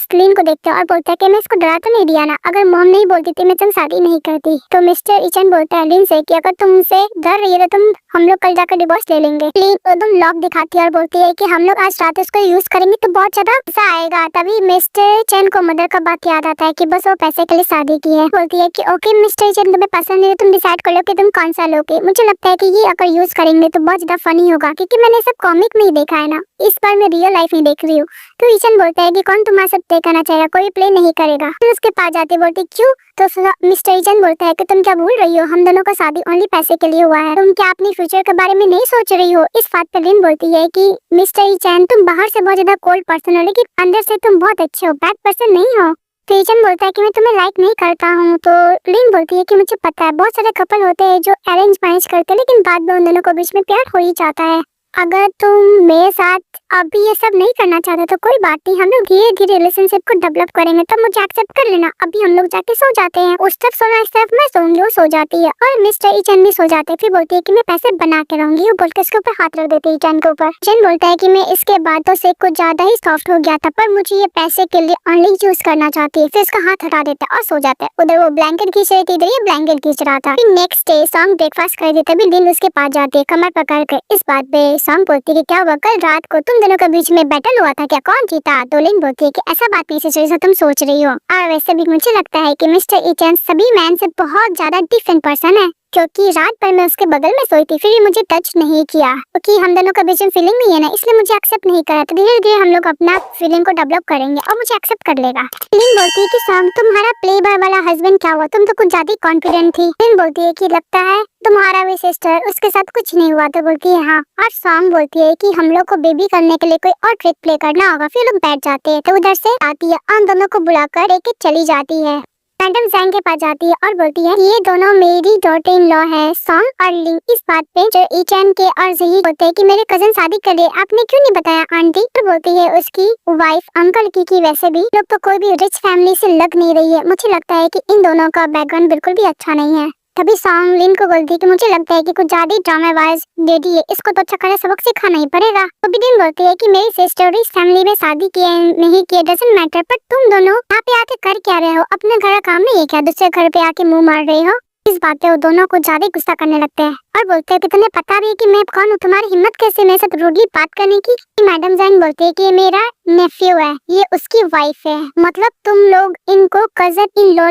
स्क्रीन को देखते हैं और बोलता है कि मैं इसको डरा तो नहीं दिया ना, अगर मॉम नहीं बोलती थी मैं तुम शादी नहीं करती। तो मिस्टर ईचन बोलता है लिन से कि अगर तुमसे डर रही है तो हम लोग कल जाकर डिवोर्स ले लेंगे। लिन एकदम लॉक दिखाती है और बोलती है कि हम लोग आज रात उसको यूज करेंगे तो बहुत ज्यादा मजा आएगा। तभी मिस्टर चेन को मदर का बात याद आता है कि बस वो पैसे के लिए शादी की है। बोलती है कि ओके मिस्टर चेन, तुम्हें पसंद है तुम डिसाइड कर लो कि तुम कौन सा लोगे। मुझे लगता है कि ये अगर यूज करेंगे तो बहुत ज्यादा फनी होगा, क्योंकि मैंने सब कॉमिक में ही देखा है ना, इस बार मैं रियल लाइफ में देख रही हूँ। तो ईचन बोलता है कि कौन तुम्हारे साथ प्ले करना चाहेगा, कोई प्ले नहीं करेगा। फिर उसके पास जाते बोलती क्यों। तो मिस्टर ईचन बोलता है कि तुम क्या भूल रही हो, हम दोनों का शादी ओनली पैसे के लिए हुआ है, तुम क्या अपनी फ्यूचर के बारे में नहीं सोच रही हो। इस बात पर लिन बोलती है कि मिस्टर ईचन तुम बाहर से बहुत ज्यादा कोल्ड पर्सन हो लेकिन अंदर से तुम बहुत अच्छे हो, बैड पर्सन नहीं हो। तो ईचन बोलता है कि मैं तुम्हें लाइक नहीं करता हूँ। तो लिन बोलती है कि मुझे पता है बहुत सारे कपल होते हैं जो अरेंज मैरिज करते हैं लेकिन बाद में उन दोनों को बीच में प्यार हो ही जाता है। अगर तुम मेरे साथ अभी ये सब नहीं करना चाहते तो कोई बात नहीं, हम लोग धीरे धीरे रिलेशनशिप को डेवलप करेंगे, तब मुझे एक्सेप्ट कर लेना। अभी हम लोग जाके सो जाते हैं, उस तरफ सोना इस तरफ मैं सोऊंगी, वो सो जाती है और मिस्टर ईचन भी सो जाते हैं। फिर बोलती है कि मैं पैसे बना के रहूंगी, वो बोल के इसके ऊपर हाथ रख देती है ईचन के ऊपर। ईचन बोलता है कि मैं इसके बातों से कुछ ज्यादा ही सॉफ्ट हो गया था, पर मुझे ये पैसे के लिए ओनली यूज करना चाहती है। फिर इसका हाथ हटा देता है और सो जाता है। उधर वो ब्लैंकेट खींच रही थी, इधर ये ब्लैंकेट खींच रहा था। फिर नेक्स्ट डे सॉन्ग ब्रेकफास्ट कर देते भी दिन उसके पास जाती है कमर पकड़ कर। इस बात पे सॉन्ग बोलती है कि क्या हुआ, कल रात को तुम दोनों के बीच में बैटल हुआ था क्या, कौन जीता। तो लिन बोलती है कि ऐसा बात नहीं है जैसा तुम सोच रही हो, और वैसे भी मुझे लगता है कि मिस्टर ईचन सभी मैन से बहुत ज्यादा डिफरेंट पर्सन है। क्योंकि रात भर मैं उसके बगल में सोई थी, फिर ये मुझे टच नहीं किया क्योंकि हम दोनों का बीच में फीलिंग नहीं है ना, इसलिए मुझे एक्सेप्ट नहीं करा। तो धीरे धीरे हम लोग अपना फीलिंग को डेवलप करेंगे और मुझे एक्सेप्ट कर लेगा। लिन बोलती है कि सॉन्ग तुम्हारा प्ले बॉय वाला हस्बैंड क्या हुआ, तुम तो कुछ ज्यादा कॉन्फिडेंट थी। लिन बोलती है कि लगता है तुम्हारा भी सिस्टर उसके साथ कुछ नहीं हुआ। तो बोलती है हाँ। और सॉन्ग बोलती है कि हम लोग को बेबी करने के लिए कोई और ट्रिक प्ले करना होगा। फिर लोग बैठ जाते हैं। तो उधर से आती है और दोनों को बुलाकर एक चली जाती है। मैडम जैंग के पास जाती है और बोलती है ये दोनों मेरी डॉटर इन लॉ है। सॉन्ग और लिंग इस बात पे जो ईचैन के और जही बोलते हैं कि मेरे कजन शादी कर रहे, आपने क्यों नहीं बताया आंटी। तो बोलती है उसकी वाइफ अंकल की वैसे भी लोग तो कोई भी रिच फैमिली से लग नहीं रही है। मुझे लगता है कि इन दोनों का बैकग्राउंड बिल्कुल भी अच्छा नहीं है। तभी सॉन्ग लिन को बोलती है कि मुझे लगता है कि कुछ ज्यादा ड्रामेबाज लेडी है, इसको तो अच्छा खासा सबक सिखाना ही पड़ेगा। तो बिडिन बोलती है कि मेरी सिस्टर इस फैमिली में शादी किए नहीं किए डजंट मैटर, पर तुम दोनों यहाँ पे आके कर क्या रहे हो, अपने घर का काम नहीं है क्या, दूसरे घर पे आके मुंह मार रहे हो। इस बात पे वो दोनों को ज्यादा गुस्सा करने लगते हैं और बोलते हैं कि तुम्हें पता भी है कि मैं कौन हूँ, तुम्हारी हिम्मत कैसे मेरे साथ रूडली बात करने की। मैडम जैंग बोलती है कि ये मेरा नेफ्यू है, ये उसकी वाइफ है, मतलब तुम लोग इनको कजन इन लॉ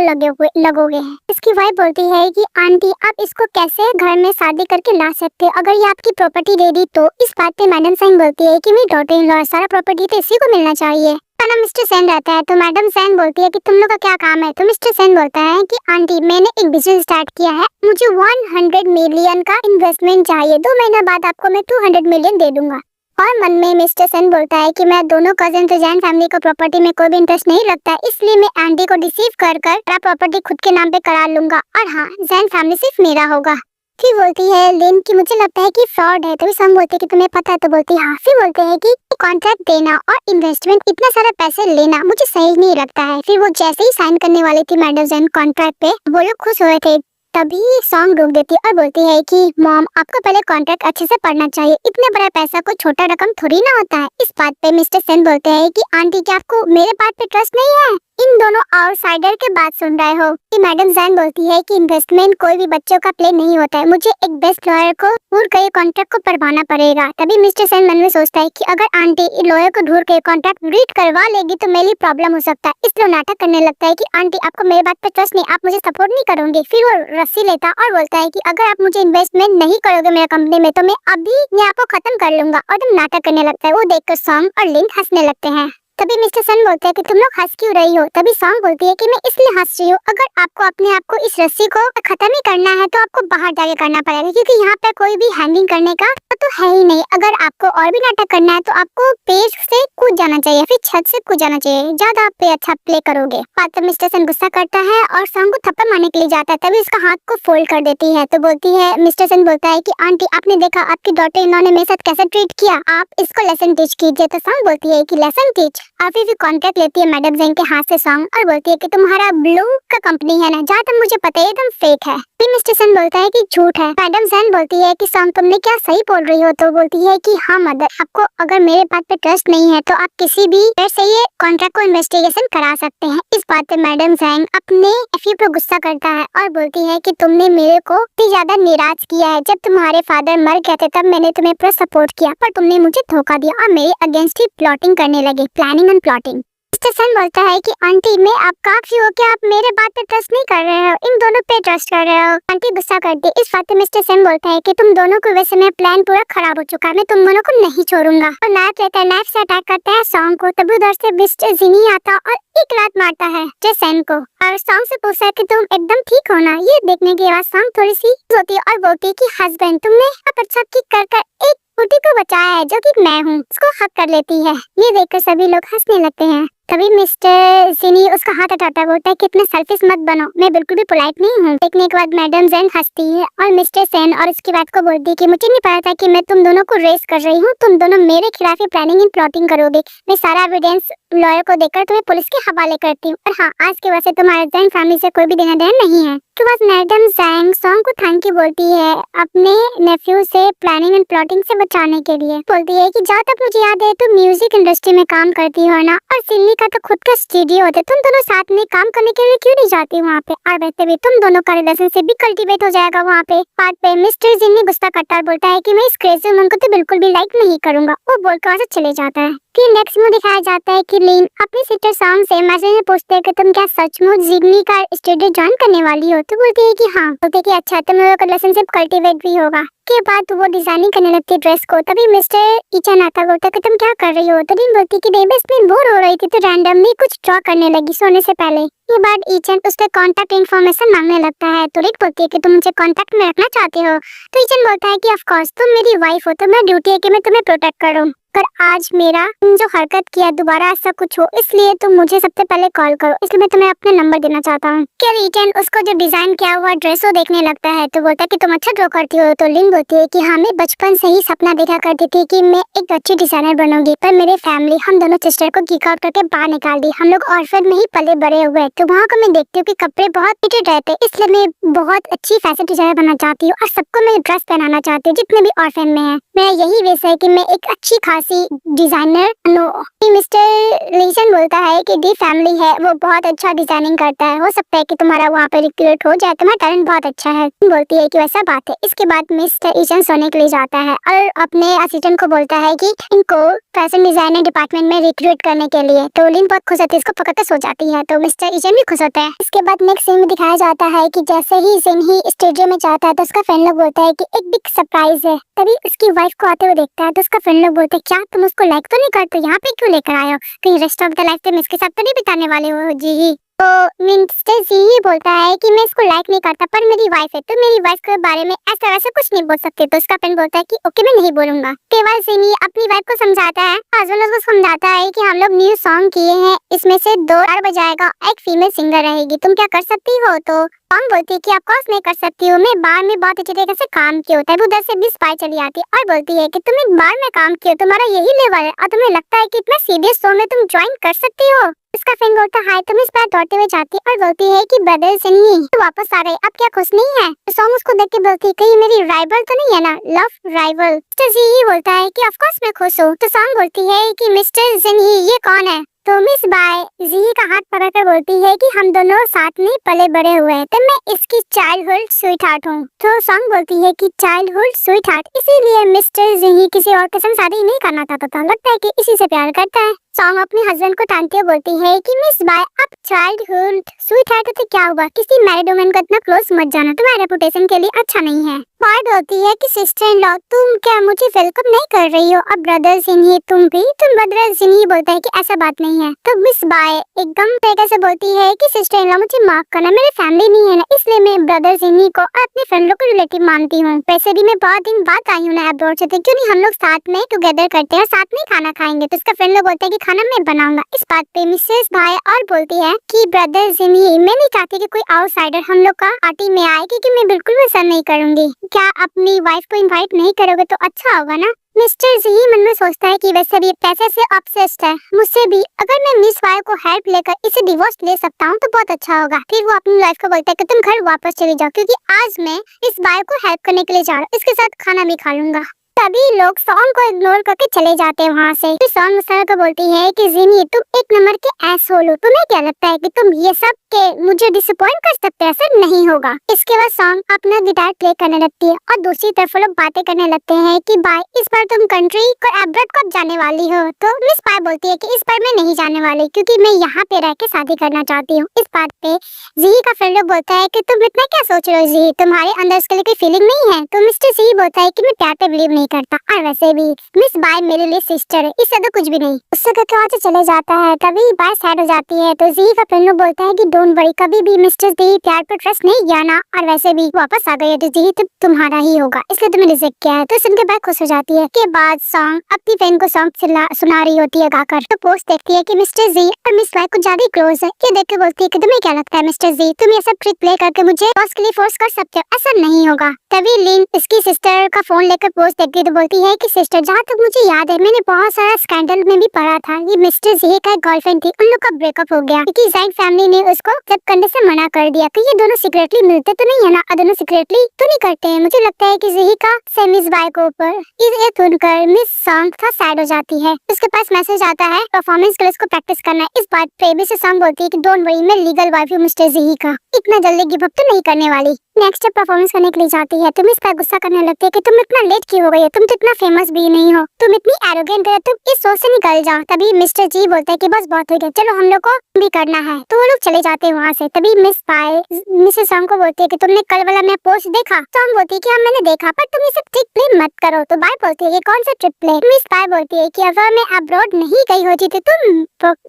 लगोगे। इसकी वाइफ बोलती है कि आंटी आप इसको कैसे घर में शादी करके ला सकते हो, अगर ये आपकी प्रॉपर्टी दे दी तो। इस बात पे मैडम जैंग बोलती है कि मेरी डॉटर इन लॉ, सारा प्रॉपर्टी तो इसी को मिलना चाहिए। नाम मिस्टर सेन रहता है। तो मैडम सेन बोलती है कि तुम लोग का क्या काम है। तो मिस्टर सेन बोलता है कि आंटी मैंने एक बिजनेस स्टार्ट किया है, मुझे 100 मिलियन का इन्वेस्टमेंट चाहिए, 2 महीना बाद आपको मैं 200 मिलियन दे दूंगा। और मन में मिस्टर सेन बोलता है कि मैं दोनों कजिन तो जैन फैमिली को प्रॉपर्टी में कोई भी इंटरेस्ट नहीं लगता है, इसलिए मैं आंटी को डिसीव कर प्रॉपर्टी खुद के नाम पे करा लूंगा और हाँ जैन फैमिली सिर्फ मेरा होगा। फिर बोलती है लिन कि मुझे लगता है कि फ्रॉड है। तभी सम बोलते हैं कि तुम्हें पता है। तो बोलती है हाँ। फिर बोलते हैं कि कॉन्ट्रैक्ट देना और इन्वेस्टमेंट इतना सारा पैसे लेना मुझे सही नहीं लगता है। फिर वो जैसे ही साइन करने वाली थी मैडम जैन कॉन्ट्रैक्ट पे, वो लोग खुश हुए थे। तभी सॉन्ग रोक देती है और बोलती है कि मॉम आपको पहले कॉन्ट्रैक्ट अच्छे से पढ़ना चाहिए, इतने बड़ा पैसा कोई छोटा रकम थोड़ी ना होता है। इस बात पे मिस्टर सेन बोलते हैं कि आंटी क्या आपको मेरे बात पे ट्रस्ट नहीं है, इन दोनों आउटसाइडर के बात सुन रहे हो। कि मैडम जैन बोलती है कि इन्वेस्टमेंट कोई भी बच्चों का प्ले नहीं होता है, मुझे एक बेस्ट लॉयर को ढूंढ कर कॉन्ट्रैक्ट को पढ़वाना पड़ेगा। तभी मिस्टर सेन मन में सोचता है कि अगर आंटी लॉयर को ढूंढ कर कॉन्ट्रैक्ट रीड करवा लेगी तो मेरे लिए प्रॉब्लम हो सकता है, इसलिए नाटक करने लगता है कि आंटी आपको मेरे बात पे ट्रस्ट नहीं, आप मुझे सपोर्ट नहीं करोगे। फिर वो रस्सी लेता और बोलता है कि अगर आप मुझे इन्वेस्टमेंट नहीं करोगे मेरे कंपनी में तो मैं अभी आपको खत्म कर लूंगा। और तुम नाटक करने लगता है। वो देखकर सॉन्ग और लिन हंसने लगते हैं। तभी मिस्टर सन बोलते हैं कि तुम लोग हंस क्यों रही हो। तभी सॉन्ग बोलती है कि मैं इसलिए हंस रही हूँ, अगर आपको अपने आप को इस रस्सी को खत्म ही करना है तो आपको बाहर जाके करना पड़ेगा, क्योंकि यहाँ पे कोई भी हैंगिंग करने का तो है ही नहीं। अगर आपको और भी नाटक करना है तो आपको पेज से कूद जाना चाहिए, फिर छत से कूद जाना चाहिए, ज्यादा आप पे अच्छा प्ले करोगे। बात तो मिस्टर सन गुस्सा करता है और सॉन्ग को थप्पड़ मारने के लिए जाता है। तभी उसका हाथ को फोल्ड कर देती है। तो बोलती है मिस्टर सन बोलता है कि आंटी आपने देखा आपकी डॉटर इन्होंने मेरे साथ कैसे ट्रीट किया, आप इसको लेसन टीच कीजिए। तो सॉन्ग बोलती है कि लेसन टीच। और फिर कॉन्ट्रैक्ट लेती है मैडम जैन के हाथ से सॉन्ग और बोलती है कि तुम्हारा ब्लू का कंपनी है ना, जहाँ तक मुझे पता है एकदम फेक है। फिर मिस्टर सन बोलता है कि झूठ है। मैडम जैन बोलती है कि सॉन्ग तुमने क्या सही बोल रही हो। तो बोलती है कि हाँ मदर, आपको अगर मेरे बात पे ट्रस्ट नहीं है तो आप किसी भी तरह से ये कॉन्ट्रैक्ट को इन्वेस्टिगेशन करा सकते हैं। इस बात पे मैडम जैन अपने एफी पर गुस्सा करता है और बोलती है कि तुमने मेरे को इतनी ज्यादा निराश किया है, जब तुम्हारे फादर मर गए थे तब मैंने तुम्हें पूरा सपोर्ट किया, पर तुमने मुझे धोखा दिया और मेरे अगेंस्ट ही प्लॉटिंग करने लगे, प्लानिंग एंड प्लॉटिंग। मिस्टर सन बोलता है कि आंटी मैं आप काफी हो कि आप मेरे बात पे ट्रस्ट नहीं कर रहे हो, इन दोनों पे ट्रस्ट कर रहे हो। आंटी गुस्सा करती है। इस बात पे मिस्टर सन बोलता है कि तुम दोनों को वैसे में प्लान पूरा खराब हो चुका है, मैं तुम दोनों को नहीं छोड़ूंगा। और नाइफ लेता है, नाइफ से अटैक करता है सॉन्ग को। तभी उधर से मिस्टर जिनी आता और एक लात मारता है जैसन को और सॉन्ग से पूछता है कि तुम एकदम ठीक हो ना। ये देखने के बाद सॉन्ग थोड़ी सी होती है और बोलती है कि हस्बैंड तुमने आप अच्छा किक कर एक कुटी को बचाया है जो कि मैं हूँ, उसको हक कर लेती है। ये देखकर सभी लोग हंसने लगते हैं। तभी मिस्टर जिनी उसका हाथ हटाता है, बोलता है कि इतने सेल्फिश मत बनो, मैं बिल्कुल भी पोलाइट नहीं हूँ। देखने के बाद मैडम जैन हंसती है और मिस्टर सेन और इसकी बात को बोलती है कि मुझे नहीं पता था कि मैं तुम दोनों को रेस कर रही हूँ, तुम दोनों मेरे खिलाफ ही प्लानिंग एंड प्लॉटिंग करोगे। मैं सारा एविडेंस लॉयर को देकर तुम्हें पुलिस के हवाले करती हूँ। और हाँ, आज के बाद से तुम्हारे जैन फैमिली से कोई भी देना देना नहीं है। तो बस मैडम जैंग सॉन्ग को थैंक यू बोलती है अपने नेफ्यू से प्लानिंग एंड प्लॉटिंग से बचाने के लिए। बोलती है कि जहाँ तक मुझे याद है तुम म्यूजिक इंडस्ट्री में काम करती हो ना, और सिल्ली का तो खुद का स्टूडियो होता है, तुम दोनों साथ में काम करने के लिए क्यों नहीं जाती वहाँ पे, और वैसे भी तुम दोनों का रिलेशनशिप भी कल्टीवेट हो जाएगा वहाँ पे। बात पे मिस्टर जिनी गुस्सा करता है, बोलता है कि मैं इस क्रेजी वुमन को तो बिल्कुल भी लाइक नहीं करूंगा। वो बोलकर वहाँ से चले जाता है। फिर नेक्स्ट में दिखाया जाता है कि लिन अपनी सिस्टर सॉन्ग से मैसेज में पूछते हैं कि तुम क्या सचमुच जिग्नी का स्टूडियो ज्वाइन करने वाली हो। तो बोलती है कि हाँ। बोलते है कि अच्छा, तो मेरा रिलेशनशिप कल्टीवेट भी होगा। के बाद वो डिजाइनिंग करने लगती है ड्रेस को। तभी मिस्टर ईचन आता, बोलता है कि तुम क्या कर रही हो। तो लिन बोलती है कि नहीं, बस मैं बोर हो रही थी तो रैंडमली कुछ ड्रॉ करने लगी सोने से पहले। के बाद ईचन उससे कांटेक्ट इन्फॉर्मेशन मांगने लगता है। तो लिन बोलती है कि तुम मुझे कांटेक्ट में रखना चाहते हो। तो ईचन बोलता है कि ऑफ कोर्स, तुम मेरी वाइफ हो तो मेरा ड्यूटी है कि मैं तुम्हें प्रोटेक्ट करूं। पर आज मेरा जो हरकत किया दोबारा ऐसा कुछ हो, इसलिए तुम मुझे सबसे पहले कॉल करो, इसलिए मैं तुम्हें अपना नंबर देना चाहता हूँ। क्या ईचन उसको जो डिजाइन किया हुआ ड्रेस को देखने लगता है। तो बोलता है कि तुम अच्छा ड्रॉ करती हो। तो लिन बोलती है कि हाँ, मैं बचपन से ही सपना देखा करती थी कि मैं एक अच्छी डिजाइनर बनूंगी, पर मेरे फैमिली हम दोनों सिस्टर को किक आउट करके बाहर निकाल दी। हम लोग ऑर्फन में ही पले बड़े हुए, तो वहाँ को मैं देखती हूँ कि कपड़े बहुत फिटेड रहते, इसलिए मैं बहुत अच्छी फैशन डिजाइनर बनना चाहती हूँ और सबको मैं ड्रेस पहनाना चाहती हूँ जितने भी ऑर्फन में है। मेरा यही विश है कि मैं एक अच्छी खासी डिजाइनर नो। मिस्टर लीशन बोलता है कि दी फैमिली है वो बहुत अच्छा डिजाइनिंग करता है, हो सकता है कि तुम्हारा वहाँ पे रिक्रूट हो जाए, तुम्हारा टैलेंट बहुत अच्छा है। बोलती है कि वैसा बात है। इसके बाद मिस्टर ईशन सोने के लिए जाता है और अपने असिस्टेंट को बोलता है कि इनको फैशन डिजाइनर डिपार्टमेंट में रिक्रूट करने के लिए। तो लिन बहुत खुश होती है, इसको पकड़ के सो जाती है। तो मिस्टर ईशन भी खुश होता है। इसके बाद नेक्स्ट सीन में दिखाया जाता है कि जैसे ही जिनही स्टूडियो में जाता है तो उसका फ्रेंड लोग बोलता है कि एक बिग सरप्राइज है। तभी उसकी वाइफ को आते हुए देखता है तो उसका फ्रेंड लोग बोलते हैं, क्या तुम उसको लाइक तो नहीं करते, यहाँ पे क्यों लेकर आए हो, कहीं रेस्ट ऑफ द लाइफ तुम इसके साथ तो नहीं बिताने वाले हो जी। तो मिस्टर जी ही बोलता है कि मैं इसको लाइक नहीं करता, पर मेरी वाइफ है तो मेरी वाइफ के बारे में ऐसा वैसा कुछ नहीं बोल सकते। तो उसका फ्रेंड बोलता है कि ओके, मैं नहीं बोलूंगा। केवल जिनी अपनी वाइफ को समझाता है, हस्बैंड उसको समझाता है कि हम लोग न्यू सॉन्ग किए हैं, इसमें से 2 गिटार बजाएगा, एक फीमेल सिंगर रहेगी, तुम क्या कर सकती हो। तो सॉन्ग बोलती है कि ऑफ कोर्स मैं कर सकती हूँ, मैं बार में बहुत अच्छी तरीके से काम किया होता है। उधर से भी स्पाई चली आती है और बोलती है कि तुम एक बार में काम किया, तुम्हारा यही लेवल है और तुम्हें लगता है कि इतना सीरियस शो में तुम ज्वाइन कर सकती हो। इसका फ्रेंड बोलता है तुम इस बार दौड़ते हुए जाती और बोलती है कि ब्रदर सिन्ही तो वापस आ रहे, अब क्या खुश नहीं है। तो सॉन्ग उसको देख के बोलती है कहीं मेरी राइवल तो नहीं है ना, लव राइवल। मिस्टर जी ही बोलता है कि ऑफ कोर्स मैं खुश हूँ। तो सॉन्ग बोलती है कि मिस्टर सिन्ही ये कौन है। तो मिस बाय जी का हाथ पकड़कर बोलती है कि हम दोनों साथ में पले बड़े हुए हैं, तो मैं इसकी चाइल्डहुड स्वीट हार्ट हूँ। तो सॉन्ग बोलती है कि चाइल्डहुड स्वीट हार्ट, इसीलिए मिस्टर जी किसी और के संग शादी नहीं करना चाहता था, लगता है कि इसी से प्यार करता है। सॉन्ग अपने हस्बैंड को टांगते हुए बोलती है कि मिस बाय अब चाइल्डहुड स्वीट हार्ट तो क्या हुआ, किसी मैरिड वुमन को इतना क्लोज मत जाना, तुम्हारे रेपुटेशन के लिए अच्छा नहीं है। बात होती है कि सिस्टर इन लॉ तुम क्या मुझे वेलकम नहीं कर रही हो, अब ब्रदर सिन्ही तुम भी। तुम ब्रदर सिन्ही बोलता है कि ऐसा बात नहीं है। तो मिस बाय एकदम तरीके से बोलती है कि सिस्टर इन लॉ मुझे माफ करना, मेरी फैमिली नहीं है ना, इसलिए मैं ब्रदर सिन्ही को अपने फ्रेंड को रिलेटिव मानती हूँ। वैसे भी मैं बहुत दिन बाद आई हूँ ना अब्रॉड से, तो क्यों नहीं हम लोग साथ में टुगेदर करते हैं, साथ में खाना खाएंगे। तो उसका फ्रेंड लोग बोलता है कि खाना मैं बनाऊंगा। इस बात पे मिसेस बाय और बोलती है कि ब्रदर सिन्ही मैं नहीं चाहती कि कोई आउटसाइडर हम लोग का पार्टी में आए, क्योंकि मैं बिल्कुल भी पसंद नहीं करूंगी। क्या अपनी वाइफ को इनवाइट नहीं करोगे तो अच्छा होगा ना। मिस्टर जी मन में सोचता है कि वैसे भी पैसे से ऑब्सेस्ड है मुझसे भी, अगर मैं मिस वाई को हेल्प लेकर इसे डिवोर्स ले सकता हूँ तो बहुत अच्छा होगा। फिर वो अपनी लाइफ को बोलता है कि तुम घर वापस चले जाओ, क्योंकि आज मैं इस बाय को हेल्प करने के लिए जा रहा हूँ, इसके साथ खाना भी खा लूंगा। सभी लोग सॉन्ग को इग्नोर करके चले जाते हैं वहाँ से। फिर सॉन्ग मुस्कुरा को बोलती है कि जिनी तुम एक नंबर के एसहोल हो, तुम्हें क्या लगता है कि तुम ये सब के मुझे डिसअपॉइंट कर सकते हैं, ऐसा नहीं होगा। इसके बाद सॉन्ग अपना गिटार प्ले करने लगती है और दूसरी तरफ लोग बातें करने लगते हैं कि बाय इस बार तुम कंट्री को एब्रॉड कब जाने वाली हो। तो मिस बाय बोलती है कि इस बार मैं नहीं जाने वाली, क्योंकि मैं यहाँ पे रह के शादी करना चाहती हूँ। इस बात पे जी का फ्रेंड लोग बोलता है कि तुम इतना क्या सोच रहे हो जी, तुम्हारे अंदर इसके लिए कोई फीलिंग नहीं है। तो मिस्टर जी बोलता है कि मैं प्यार पे बिलीव नहीं करता, और वैसे भी मिस बाय मेरे लिए सिस्टर है, इससे तो कुछ भी नहीं। उससे कहकर वहाँ से चले जाता है। तभी बाय सैड हो जाती है। तो जी का फ्रेंड लोग बोलता है कि डोंट वरी, कभी भी मिस्टर जी प्यार पर ट्रस्ट नहीं किया ना, और वैसे भी वापस आ गए तो जी तो तुम्हारा ही होगा, इसलिए तुम्हें रिजेक्ट किया है। तो सुनकर बाय खुश हो जाती है। के बाद सॉन्ग अपनी फ्रेंड को सॉन्ग सुना रही होती है गाकर। तो पोस्ट देखती है कि मिस्टर जी और मिस बाय कुछ ज्यादा क्लोज है। ये देख के बोलती है कि तुम्हें क्या लगता है मिस्टर जी, तुम ये सब ट्रिक प्ले करके मुझे बॉस के लिए फोर्स कर सकते हो, ऐसा नहीं होगा। तभी लिन इसकी सिस्टर का फोन लेकर पोस्ट देखती है तो बोलती है कि सिस्टर जहाँ तक मुझे याद है मैंने बहुत सारा स्कैंडल में भी पढ़ा था, ये मिस्टर जी का गर्लफ्रेंड थी, उन लोग का ब्रेकअप हो गया क्योंकि जैन फैमिली ने उसको एक्सेप्ट करने से मना कर दिया। तो ये दोनों सीक्रेटली मिलते तो नहीं है ना, दोनों सीक्रेटली तो नहीं करते हैं। मुझे लगता है कि जी का से मिस बाय को ऊपर ये सुनकर मिस सॉन्ग था सैड हो जाती है। उसके पास मैसेज आता है परफॉर्मेंस के लिए उसको प्रैक्टिस करना है। इस बात पे मिस सॉन्ग बोलती है कि डोंट वरी मैं लीगल वाइफ हूँ मिस्टर जी का, इतना जल्दी गिव अप तो नहीं करने वाली। नेक्स्ट परफॉर्मेंस करने के लिए जाती है। तुम इस पर गुस्सा करने लगती है कि तुम इतना लेट क्यों हो गई हो, तुम तो इतना फेमस भी नहीं हो, तुम इतनी एरोगेंट हो, तुम इस शो से निकल जाओ। तभी मिस्टर जी बोलते हैं कि बस बहुत हो गया, चलो हम लोग को भी करना है। तो वो लोग चले जाते हैं वहाँ से। तभी मिस पाए मिसेस सॉन्ग को बोलती है कि तुमने कल वाला मैं पोस्ट देखा। सॉन्ग बोलती है कि हाँ मैंने देखा, पर तुम ये सब ट्रिक प्ले मत करो। तो बाय बोलती है कि कौन सा ट्रिक प्ले। मिस पाए बोलती है कि अगर मैं अब्रॉड नहीं गई होती तो तुम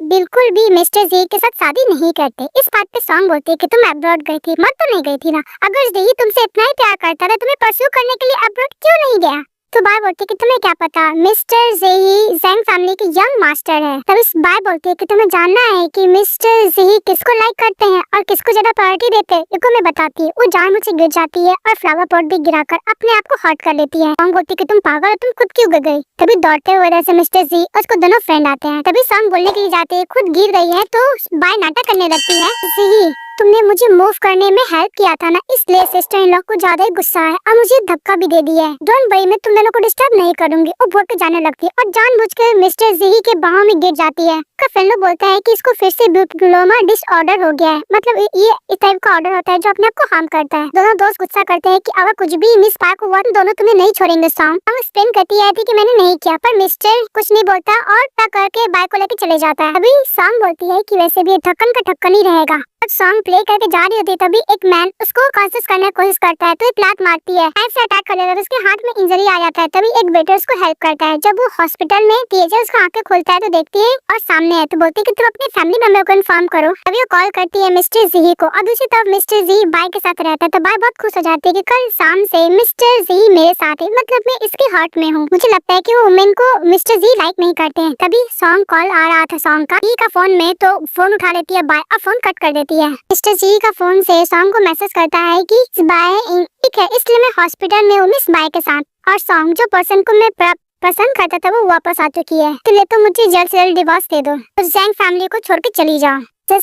बिल्कुल भी मिस्टर जी के साथ शादी नहीं करते। इस बात पे सॉन्ग बोलती है कि तुम अब्रॉड गई थी, मत तो नहीं गई थी ना। अगर जी तुमसे इतना ही प्यार करता था, तुम्हें परस्यू करने के लिए अब्रॉड क्यों नहीं गया। तो बाय बोलती है कि तुम्हें क्या पता, मिस्टर जेही जैंग फैमिली के यंग मास्टर है। तब इस बाय बोलती है कि तुम्हें जानना है कि मिस्टर जेही किसको लाइक करते हैं और किसको ज्यादा प्रायोरिटी देते हैं। इनको मैं बताती है। वो जानबूझ से गिर जाती है और फ्लावर पॉट भी गिराकर अपने आप को हर्ट कर लेती है। सॉन्ग बोलती है कि तुम पागल हो, तुम खुद क्यों गिर गई। तभी दौड़ते हुए वजह से मिस्टर जी और उसको दोनों फ्रेंड आते हैं। तभी सॉन्ग बोलने के लिए जाते हैं, खुद गिर गई है तो बाय नाटक करने लगती है। जी तुमने मुझे मूव करने में हेल्प किया था ना, इसलिए सिस्टर इन लॉ को ज्यादा ही गुस्सा है और मुझे धक्का भी दे दिया है। डोंट वरी, मैं तुम दोनों को डिस्टर्ब नहीं करूंगी। वो बोल के जाने लगती है और जानबूझकर मिस्टर जी के बाहों में गिर जाती है। का फ्रेंड बोलता है कि इसको फिर से ग्लूकोमा डिसऑर्डर हो गया है, मतलब ये इस टाइप का ऑर्डर होता है जो अपने आप को हार्म करता है। दोनों दोस्त गुस्सा करते हैं कि अगर कुछ भी मिस पार्क हुआ तो दोनों तुम्हें नहीं छोड़ेंगे। सॉन्ग एक्सप्लेन करती है कि मैंने नहीं किया, पर मिस्टर कुछ नहीं बोलता और टक करके बाइक को लेकर चले जाता है। अभी सॉन्ग बोलती है कि वैसे भी ढक्कन का ढक्कन ही रहेगा। सॉन्ग प्ले करके जा रही होती है तभी एक मैन उसको कॉन्शियस करने की कोशिश करता है तो एक लात मारती है, ऐसे अटैक कर लेता है, उसके हाथ में इंजरी आ जाता है। तभी एक वेटर उसको हेल्प करता है। जब वो हॉस्पिटल में टीएचआर उसका आंखें खोलता है तो देखती है और सामने है। तो बोलती है कि तुम अपने फैमिली मेंबर को इन्फॉर्म करो। तभी वो कॉल करती है मिस्टर जी को और दूसरी तरफ मिस्टर जी बाय के साथ रहता है। तो बाय बहुत खुश हो जाती है कि कल शाम से मिस्टर जी मेरे साथ है, मतलब मैं इसके हार्ट में हूँ। मुझे लगता है कि वो वुमेन को मिस्टर जी लाइक नहीं करते हैं। तभी सॉन्ग कॉल आ रहा था सॉन्ग का फोन में, तो फोन उठा लेती है बाय और फोन कट कर देती है। मिस्टर जी का फोन से सॉन्ग को मैसेज करता है कि बाय ठीक है, इसलिए मैं हॉस्पिटल में हूँ मिस बाय के साथ, और सॉन्ग जो पर्सन को मैं पसंद करता था वो वापस आ चुकी है, तो मुझे जल्द से जल्द डिवोर्स दे दो, तो जैंग फैमिली को छोड़ के चली जाओ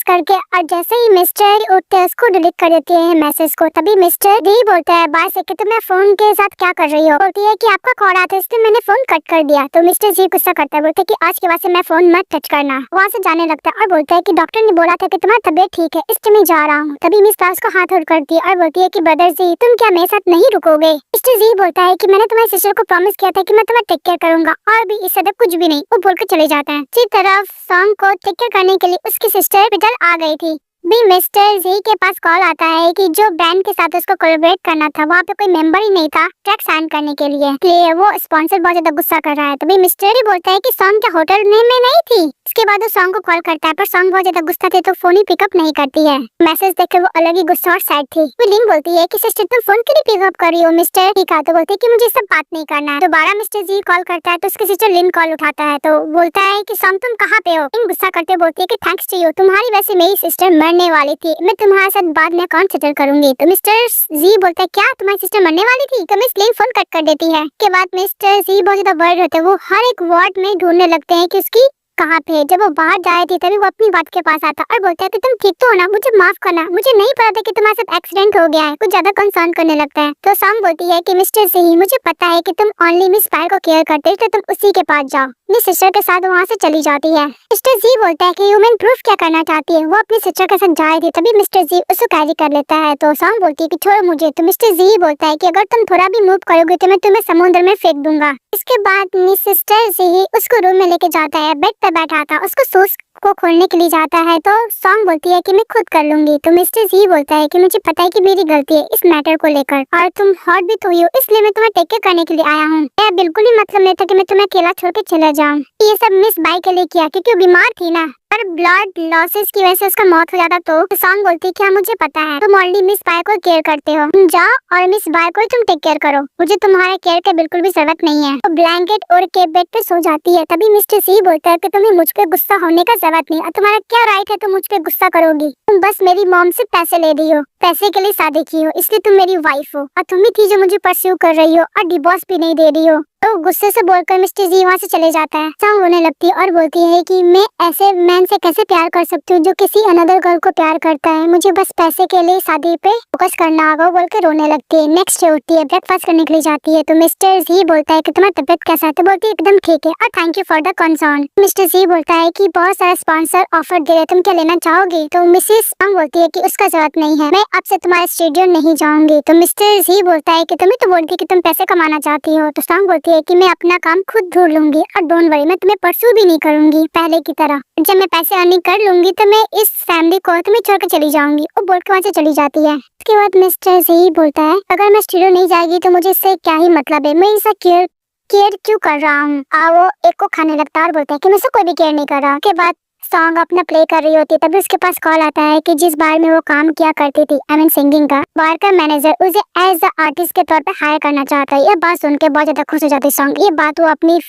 करके। और जैसे ही मिस्टर उठते हैं उसको डिलीट कर देते हैं मैसेज को। तभी मिस्टर डी बोलता है बाय से कि तुम फोन के साथ क्या कर रही हो। बोलती है कि आपका कॉल आता है इसलिए मैंने फोन कट कर दिया। तो मिस्टर जी गुस्सा करता है, बोलते है कि आज के बाद से मैं फोन मत टच करना। वहाँ से जाने लगता है और बोलता है कि डॉक्टर ने बोला था कि तुम्हारी तबीयत ठीक है इसलिए मैं जा रहा हूँ। तभी मिस पास को हाथ करती है और बोलती है कि ब्रदर जी तुम क्या मेरे साथ नहीं रुकोगे। मिस्टर जी बोलता है कि मैंने तुम्हारी सिस्टर को प्रॉमिस किया था कि मैं तुम्हें टेक केयर करूंगा, और भी इससे ज्यादा कुछ भी नहीं। वो बोल के चले जाते हैं। इसी तरफ सॉन्ग को टेक केयर करने के लिए उसकी सिस्टर हॉस्पिटल आ गई थी। भी मिस्टर जी के पास कॉल आता है कि जो बैंड के साथ उसको कोलैबोरेट करना था वहाँ पे कोई मेंबर ही नहीं था ट्रैक साइन करने के लिए वो स्पॉन्सर बहुत ज्यादा गुस्सा कर रहा है। तभी मिस्टर ही बोलता है कि सॉन्ग क्या होटल में नहीं थी। इसके बाद वो सॉन्ग को कॉल करता है पर सॉन्ग बहुत ज्यादा गुस्सा थे तो फोन ही पिकअप नहीं करती है। मैसेज देखे वो अलग ही गुस्सा और सैड थी। वो लिन बोलती है कि सिस्टर तुम फोन क्यों पिकअप कर रही हो। मिस्टर ठीक है तो बोलती है कि मुझे सब बात नहीं करना है। दोबारा मिस्टर जी कॉल करता है तो उसकी सिस्टर लिन कॉल उठाता है तो बोलता है कि सॉन्ग तुम कहाँ पे हो। इन गुस्सा करते बोलती है कि थैंक्स टू यू, तुम्हारी वजह से मेरी सिस्टर मरने वाली थी, मैं तुम्हारे साथ बाद में अकाउंट सेटल करूंगी। तो मिस्टर जी बोलता है क्या तुम्हारी सिस्टर मरने वाली थी। तो मिस लिन फोन कट कर देती है। के बाद मिस्टर जी बहुत ज्यादा वर्ड होते हैं। वो हर एक वार्ड में ढूंढने लगते हैं कि उसकी कहाँ पे। जब वो बाहर जा रही थी तभी वो अपनी बात के पास आता और बोलता है कि तुम ठीक तो हो ना, मुझे माफ करना, मुझे नहीं पता था कि तुम्हारे साथ एक्सीडेंट हो गया है। कुछ ज्यादा कंसर्न करने लगता है। तो सॉन्ग बोलती है कि मिस्टर जी मुझे पता है कि तुम ओनली मिस पायल को केयर करते हो तो तुम उसी के पास जाओ। मिस सिस्टर के साथ वहाँ से चली जाती है। मिस्टर जी बोलता है कि ह्यूमन प्रूफ क्या करना चाहती है। वो अपनी सिस्टर के साथ जा रही थी तभी मिस्टर जी उसको कैरी कर लेता है। तो सॉन्ग बोलती है कि छोड़ो मुझे। तो मिस्टर जी बोलता है कि अगर तुम थोड़ा भी मूव करोगे तो मैं तुम्हें समुद्र में फेंक दूंगा। इसके बाद मिस सिस्टर जी उसको रूम में लेके जाता है। बेड पर बैठा था उसको सूज को खोलने के लिए जाता है तो सॉन्ग बोलती है कि मैं खुद कर लूंगी। तो मिस्टर जी बोलता है कि मुझे पता है कि मेरी गलती है इस मैटर को लेकर और तुम हर्ट भी तो हुई हो, इसलिए मैं तुम्हें टेक केयर करने के लिए आया हूँ। यह बिल्कुल ही मतलब नहीं था कि मैं तुम्हें अकेला छोड़ के चला जाऊँ। ये सब मिस बाय के लिए किया क्योंकि वो बीमार थी ना, पर ब्लड लॉसेस की वजह से उसका मौत हो जाता। तो सॉन्ग बोलती है क्या मुझे पता है तुम ऑलरेडी मिस बाय को केयर करते हो, तुम जाओ और मिस बाय को तुम टेक केयर करो, मुझे तुम्हारे केयर की बिल्कुल भी जरूरत नहीं है। तो ब्लैंकेट ओढ़ के बेड पे सो जाती है। तभी मिस्टर सी बोलता है कि तुम्हें मुझ पे गुस्सा होने का जरूरत नहीं है, तुम्हारा क्या राइट है तुम मुझ पे गुस्सा करोगी, तुम बस मेरी मॉम से पैसे ले रही हो, पैसे के लिए शादी की हो इसलिए तुम मेरी वाइफ हो, और तुम ही थी जो मुझे परस्यू कर रही हो और डिवोर्स भी नहीं दे रही हो। तो गुस्से से बोलकर मिस्टर जी वहाँ से चले जाता है। सॉन्ग रोने लगती है और बोलती है कि मैं ऐसे मैन से कैसे प्यार कर सकती हूँ जो किसी अनदर गर्ल को प्यार करता है, मुझे बस पैसे के लिए शादी पे फोकस करना होगा बोल के रोने लगती है। नेक्स्ट डे उठती है, ब्रेकफास्ट करने के लिए जाती है तो मिस्टर जी बोलता है कि तुम्हारी तबीयत कैसा है, तो बोलती है एकदम ठीक है और thank you for the concern. Mister ji बोलता है कि बहुत सारा स्पॉन्सर ऑफर दे रहे, तुम क्या लेना चाहोगी? तो मिसेस सॉन्ग बोलती है कि उसका जरूरत नहीं है, मैं आपसे तुम्हारे स्टूडियो नहीं जाऊंगी। तो मिस्टर जी बोलता है कि तुम्हें तो बोलती कि तुम पैसे कमाना चाहती हो। तो सॉन्ग बोलती है कि मैं अपना काम खुद ढूंढ लूंगी और डोंट वरी, मैं तुम्हें परसू भी नहीं करूंगी पहले की तरह। जब मैं पैसे अर्निंग कर लूंगी तो मैं इस फैमिली को तुम्हें छोड़ कर चली जाऊंगी। और बोल के वहाँ से चली जाती है। उसके बाद मिस्टर जी बोलता है अगर मैं स्टूडियो नहीं जाएगी तो मुझे इससे क्या ही मतलब है, मैं इससे केयर क्यों कर रहा हूँ। वो एक को खाने लगता है और बोलता है कि मुझसे कोई भी केयर नहीं कर रहा। के बाद सॉन्ग अपना प्ले कर रही होती है तभी उसके पास कॉल आता है कि जिस बार में वो काम किया करती थी आई मीन सिंगिंग का, बार का मैनेजर उसे एज अ आर्टिस्ट के तौर पे हायर करना चाहता है। ये बात सुन के बहुत ज्यादा खुश हो जाती है सॉन्ग। ये बात वो अपनी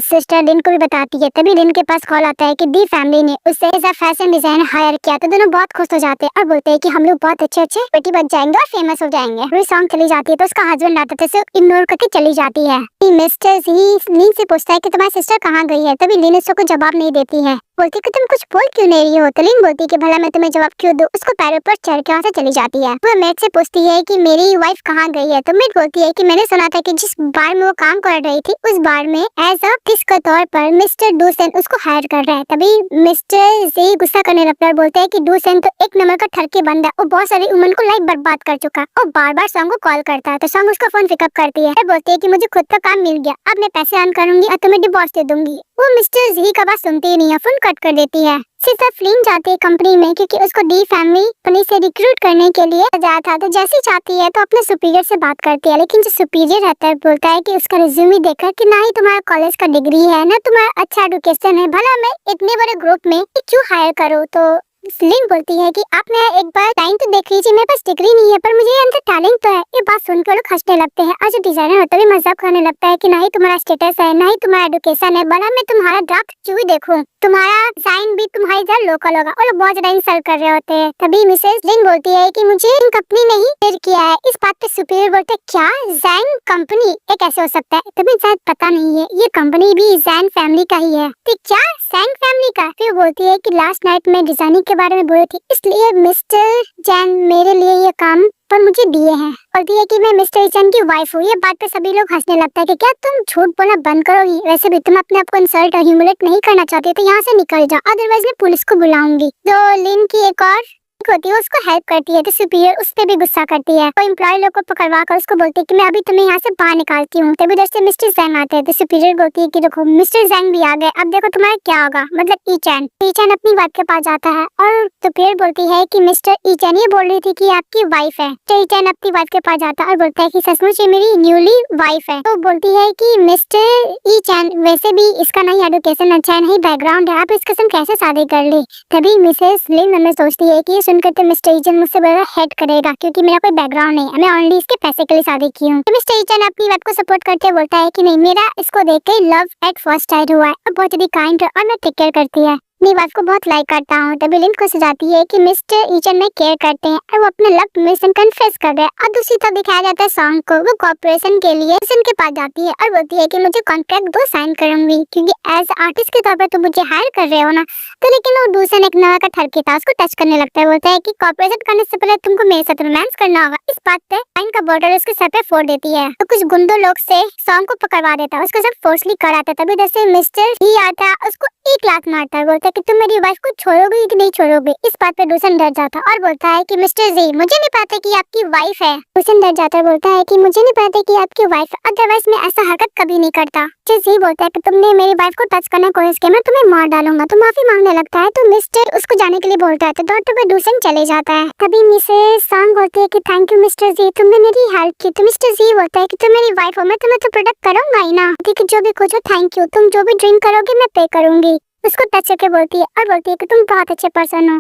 सिस्टर लिन को भी बताती है। तभी लिन के पास कॉल आता है कि दी फैमिली ने उसे as a fashion designer hire किया। तो दोनों बहुत खुश हो जाते हैं और बोलते हैं कि हम लोग बहुत अच्छे बेटी बच जाएंगे और फेमस हो जाएंगे। फिर सॉन्ग चली जाती है तो उसका हस्बैंड आता है, इग्नोर करके चली जाती है। मिस्टर जी लिन से पूछता है कि तुम्हारी सिस्टर कहाँ गई है। तभी लिन उसको जवाब नहीं देती है, बोलती कि तुम कुछ बोल क्यों नहीं रही हो। तो लिन बोलती कि भला मैं तुम्हें जवाब क्यों दूं। उसको पैरों पर चढ़ के वहाँ से चली जाती है। वह मेट से पूछती है कि मेरी वाइफ कहाँ गई है। तो मेट बोलती है कि मैंने सुना था कि जिस बार में वो काम कर रही थी उस बार में एज अ किस के तौर पर मिस्टर डूसेन उसको हायर कर रहा है। तभी मिस्टर जी गुस्सा करने लगता है, बोलते हैं कि डूसेन तो एक नंबर का ठरकी बंदा है, वो बहुत सारी वुमन को लाइफ बर्बाद कर चुका और बार बार सॉन्ग को कॉल करता है। तो सॉन्ग उसका फोन पिकअप करती है, बोलती है कि मुझे खुद का काम मिल गया, अब मैं पैसे अर्न करूंगी और तुम्हें डिवोर्स दे दूंगी। वो मिस्टर जी का बात सुनती ही नहीं है, फोन कट कर देती है। सिर्फ फ्लिन जाती है कंपनी में क्योंकि उसको डी फैमिली कंपनी से रिक्रूट करने के लिए जाया था। तो जैसे ही चाहती है तो अपने सुपीरियर से बात करती है, लेकिन जो सुपीरियर रहता है बोलता है कि उसका रिज्यूमे देखकर कि ना ही तुम्हारा कॉलेज का डिग्री है ना तुम्हारा अच्छा एजुकेशन है, भला मैं इतने बड़े ग्रुप में क्यों हायर करूँ। तो लिन बोलती है कि आपने एक बार टाइम तो देख लीजिए, मेरे पास डिग्री नहीं है पर मुझे अंदर टैलेंट तो है। ये बात सुनकर लोग हंसने लगते हैं और जो डिजाइनर होता है भी मजाक करने लगता है कि ना ही तुम्हारा स्टेटस है ना ही तुम्हारा एजुकेशन है, भला मैं तुम्हारा ड्राफ्ट क्यों देखूं, तुम्हारा डिजाइन भी तुम्हारी इधर लोकल होगा। और बहुत ज्यादा इंसल्ट कर रहे होते हैं। तभी मिसेस लिन बोलती है कि मुझे कंपनी ने ही हियर किया है। इस बात पे सुपीरियर बोलते हैं क्या जैन कंपनी ये कैसे हो सकता है, तुम्हें शायद पता नहीं है ये कंपनी भी जैन फैमिली का ही है। तो क्या जैन फैमिली का? फिर बोलती है कि लास्ट नाइट में डिजाइनिंग के बारे में बोली थी, इसलिए मिस्टर जैन मेरे लिए ये काम पर मुझे दिए हैं। बोलती है कि मैं मिस्टर जैन की वाइफ हूँ। ये बात पे सभी लोग हंसने लगता है कि क्या तुम झूठ बोलना बंद करोगी, वैसे भी तुम अपने आप को इंसल्ट और ह्यूमिलेट नहीं करना चाहती तो यहाँ से निकल जाओ, अदरवाइज मैं पुलिस को बुलाऊंगी। तो लिन की एक और होती है उसको हेल्प करती है तो सुपीरियर उस पे भी गुस्सा करती है। तो एम्प्लॉय लोग को पकड़वा कर उसको बोलती है कि मैं अभी तुम्हें यहाँ से बाहर निकालती हूँ। तभी उधर से मिस्टर जैन आते हैं तो सुपीरियर बोलती है कि देखो मिस्टर जैन भी आ गए, अब देखो तुम्हारा क्या होगा। मतलब ईचैन अपनी वाइफ के पास जाता है और सुपीरियर बोलती है कि मिस्टर ईचैन ये बोल रही थी कि आपकी वाइफ है। तो ईचैन अपनी वाइफ के पास जाता है और बोलता है कि सचमुच ये मेरी न्यूली वाइफ है। तो बोलती है कि मिस्टर ईचैन वैसे भी इसका नहीं एजुकेशन अच्छा है नहीं बैकग्राउंड है, आप इसके संग कैसे शादी कर ली। तभी मिसेस लिन में सोचती है कि सुनकर तो मिस्टर ईचन मुझसे बड़ा हेट करेगा क्योंकि मेरा कोई बैकग्राउंड नहीं है, मैं ओनली इसके पैसे के लिए शादी की हूँ। तो मिस्टर ईचन अपनी बात को सपोर्ट करते बोलता है कि नहीं मेरा इसको देख के लव एट फर्स्ट साइट हुआ है और बहुत ज्यादा काइंड और मैं टेक केयर करती है, अपनी वाइफ को बहुत लाइक करता हूँ। तभी लिन को सजाती है कि मिस्टर ईचन में केयर करते हैं और वो अपने लव मिशन कन्फेस कर रहे हैं। और दूसरी तरफ दिखाया जाता है सॉन्ग को, वो कॉर्पोरेशन के लिए ईचन के पास जाती है और बोलती है कि मुझे कॉन्ट्रैक्ट दो साइन करूंगी क्योंकि एज आर्टिस्ट के तौर पर तो मुझे हायर कर रहे हो ना। तो लेकिन वो दूसरे एक नया का ठरकी था उसको टच करने लगता है, बोलता है कि कॉर्पोरेशन करने से पहले तुमको मेरे साथ रोमांस करना होगा। इस बात पे साइन का बॉर्डर उसके सर पे फोड़ देती है तो कुछ गुंडों लोग से सॉन्ग को पकड़वा देता है, उसको सब फोर्सली कराता है। तभी जैसे मिस्टर ही आता है उसको एक लात मारता है, बोलता है कि तुम मेरी वाइफ को छोड़ोगे कि नहीं छोड़ोगे। इस बात पे डूसन डर जाता है और बोलता है कि मिस्टर जी मुझे नहीं पता कि आपकी वाइफ है। डूसन डर जाता है, बोलता है कि मुझे नहीं पता कि आपकी वाइफ है, अदरवाइज मैं ऐसा हरकत कभी नहीं करता। मिस्टर जी बोलता है कि तुमने मेरी वाइफ को टच करने की कोशिश की, मैं तुम्हें मार डालूंगा। तो माफी मांगने लगता है तो मिस्टर उसको जाने के लिए बोलता है तो डॉक्टर पे डूसन चले जाता है। तभी मिसेस सांग बोलती है कि थैंक यू मिस्टर जी तुमने मेरी हेल्प की। तो मिस्टर जी बोलता है कि तुम मेरी वाइफ हो, मैं तुम्हें तो प्रोटेक्ट करूंगा ही ना, ठीक जो भी कुछ हो थैंक यू, तुम जो भी ड्रिंक करोगे मैं पे करूंगी। उसको टच करके बोलती है और बोलती है कि तुम बहुत अच्छे पर्सन हो।